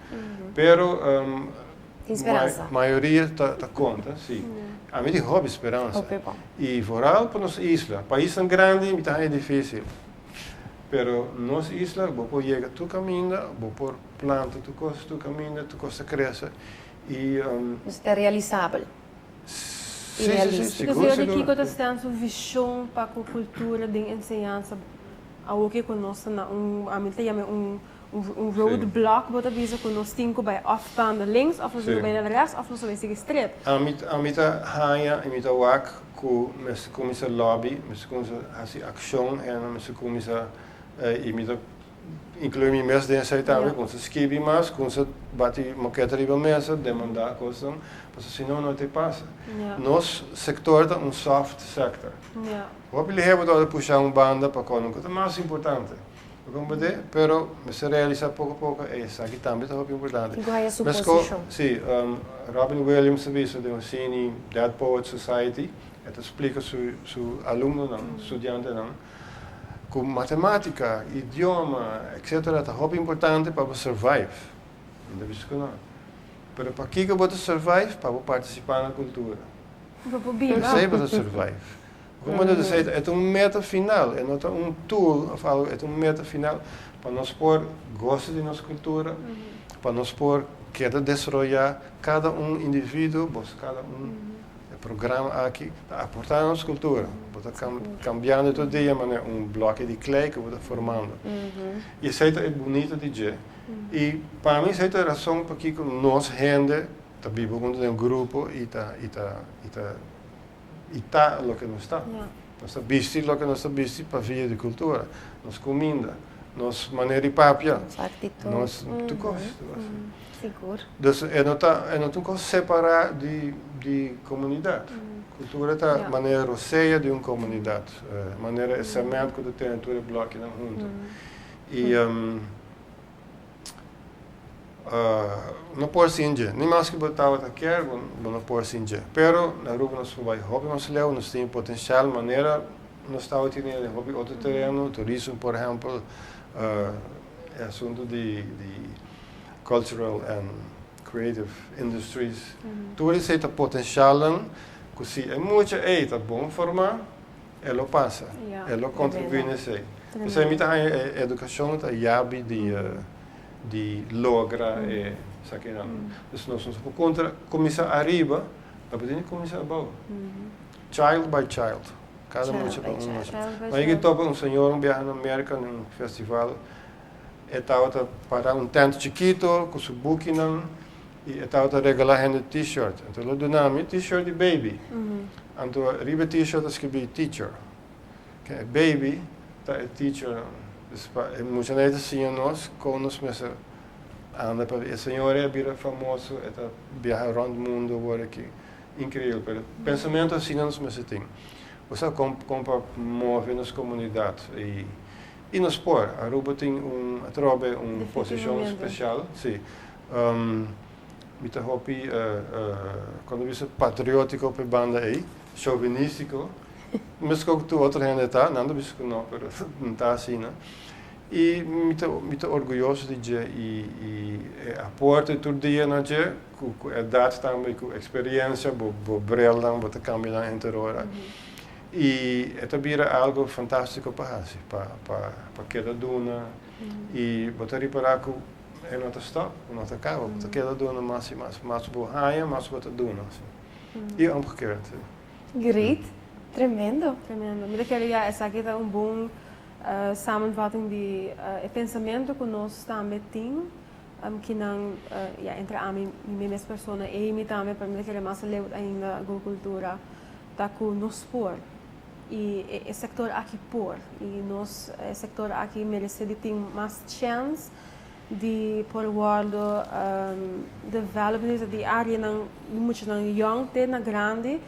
C: Pero
A: esperança.
C: A maioria tá conta, sim. A mim hobby esperança. E vooral para nossa isla, país tão grande, então é difícil. Pero nossa isla, vou chegar tu caminha, vou por planta, tu caminha, tu costa cresce e
A: é realizável.
C: Sim,
B: seguro. Porque aqui que está tendo visão para a cultura de ensinança, algo que conosco na a mim tem um roadblock, bota visa que nós temos que vai afstanden links, of nós bij naar rechts, of nós vai seguir straight.
C: A mim tá hanha, a mim tá wak, que mes começa lobby, mes começa fazer ação, e mes começa e mim tá inclui me mes dessa aí também, com se escrever mais, com se bate maqueta riba mesa, demandar coisa, porque senão não te passa. Nosso sector é soft sector. Wat we hebben door puxar banda para com o mais importante. Pero se realiza pouco a pouco essa aqui também é muito importante.
A: Qual é a sua posição?
C: Sim, Robin Williams disse de cine Dead Poets Society, ele explica seu aluno não, estudante não, que matemática, idioma, etc. é muito importante para survive. Ainda visto que não. Pero para que você survive? Para participar na cultura. Você vai survive. Como eu disse, é meta final, é não tool, é meta final para nós pôr gosto de nossa cultura, para nós pôr querer desenvolver cada indivíduo, cada programa aqui, aportar a nossa cultura, cambiando todo dia, mas bloco de clay que está formando. E isso é bonito de dizer. E para mim, essa é a razão para que nós gente está vivendo em um grupo e está o que não está. Nós está visto o que não está visto para via de cultura, nossa comida, nossa maneira de papia, nossa tu gosta.
A: Seguro.
C: Então, não tem como separar de comunidade. Cultura é a maneira roceia de uma comunidade, maneira é semente que tem todo bloco não junto. E não pode ser indie, nem mais que botar aqui, não pode ser indie. Pero na rua nós vai hobby nós leu, nós tem potencial, maneira nós está tendo hobby outro terreno, turismo, por exemplo, assunto de cultural and creative industries. Tudo isso tem potencial, que se é muito tá bom formar, ela passa, ela contribui nisso. Isso é muito a educação, a chave de logra sabe não. Então nós por contra começar arriba, para poder começar abaixo. Child by child. Cada um para um. Mas aí topa senhor viaja na América num festival, estava para tento chiquito com seu booking e estava regalar ele t-shirt. Então ele deu t-shirt de baby. Então arriba t-shirt escrevi teacher. Okay, baby tá teacher. Muitas vezes assim nós com nós mesmo anda para a senhora vira famoso eta viaja around o mundo agora que incrível pero pensamento assim nós mesmo tem você compra move nas comunidades E no sport, Aruba tem trove posição
B: Definitivamente.
C: especial, sim. Mita hopi, quando você patriótico para banda aí, chauvinístico, mas que tu outra gente tá, não bicho não, pero não tá assim, né? E mita orgulhoso de dizer e aporta todo dia na dia, com idade também, com experiência, bo brel não, bo cambiar entre hora. E é também algo fantástico para cada duna e botar reparar que é não stop, não acaba, botar cada duna mais boa raia, mais boa duna. E omgekeerd.
A: Great. Tremendo.
B: Tremendo. Mira queria essa aqui é bom samenvatting de pensamento que nós também temos, que não entre a mim e minhas pessoas e mim também para mim que é mais leve ainda a cultura tá com nos por e o setor aqui por e nós setor aqui merece de ter mais chance de por world development de área não muito não young até na grande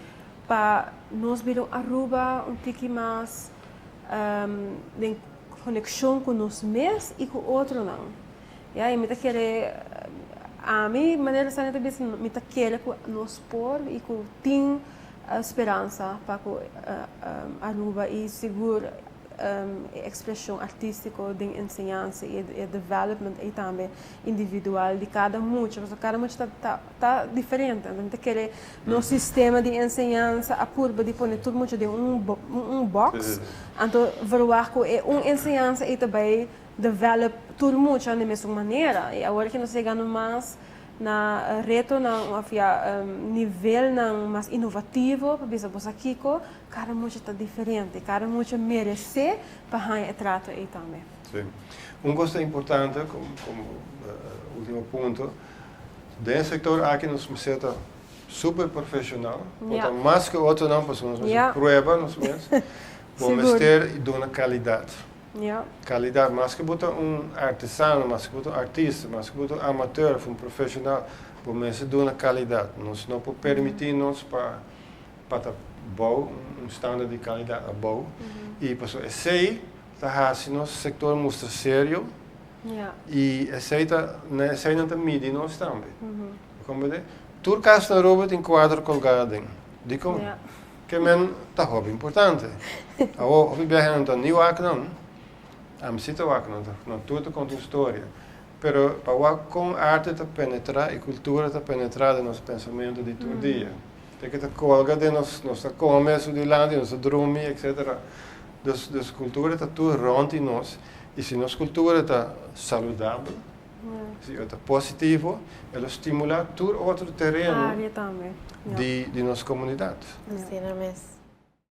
B: para nós viram Aruba tique mais de conexão com nós mesmos e com outro não. E aí me tá querer a mim maneira sanita bis me tá querer com nós por e com tem esperança para com Aruba e seguro expressão artística de ensinança e development e também individual de cada muito, porque cada muito tá diferente. Então te querer no sistema de ensinança a curva de pôr tudo muito de box, então verwaar que é ensinança e também develop tudo muito da mesma maneira. E agora que nós chegamos mais na reto na nível mais inovativo para bisa você aqui cada muito está diferente cada muito merece para ganhar trato aí também.
C: Sim. Coisa importante como último ponto dentro setor aqui nos meseta super profissional
B: Yeah.
C: mais que outro não pessoas
B: Yeah.
C: prueba nos mesmos vamos ter e dona qualidade.
B: Ja.
C: Qualidade, mas que botar artesano, mas que botar artista, mas que botar amateur, um profissional, para mensen doen a qualidade. Nós não podemos permitir-nos para bouwen, standaard de qualidade a bouwen. E para isso, sei, se nosso setor mostra sério, e sei não tem medir nós também. Como é? Tudo que na Aruba tem quadro colgado. Digo, que men tá hobby importante. Ao viajar não nem o não. Am sito wak não tudo conta história, pero para com arte tá penetrar e cultura tá penetrar no nosso pensamento de todo dia. Tem que tá colga de nossa começo de lá, de nossa dormir, etc. Das cultura tá tudo rond em nós. E se nossa cultura tá saudável, se tá positivo, ela estimula todo outro terreno
B: Área também.
C: de nossa comunidade.
A: Assim mesmo.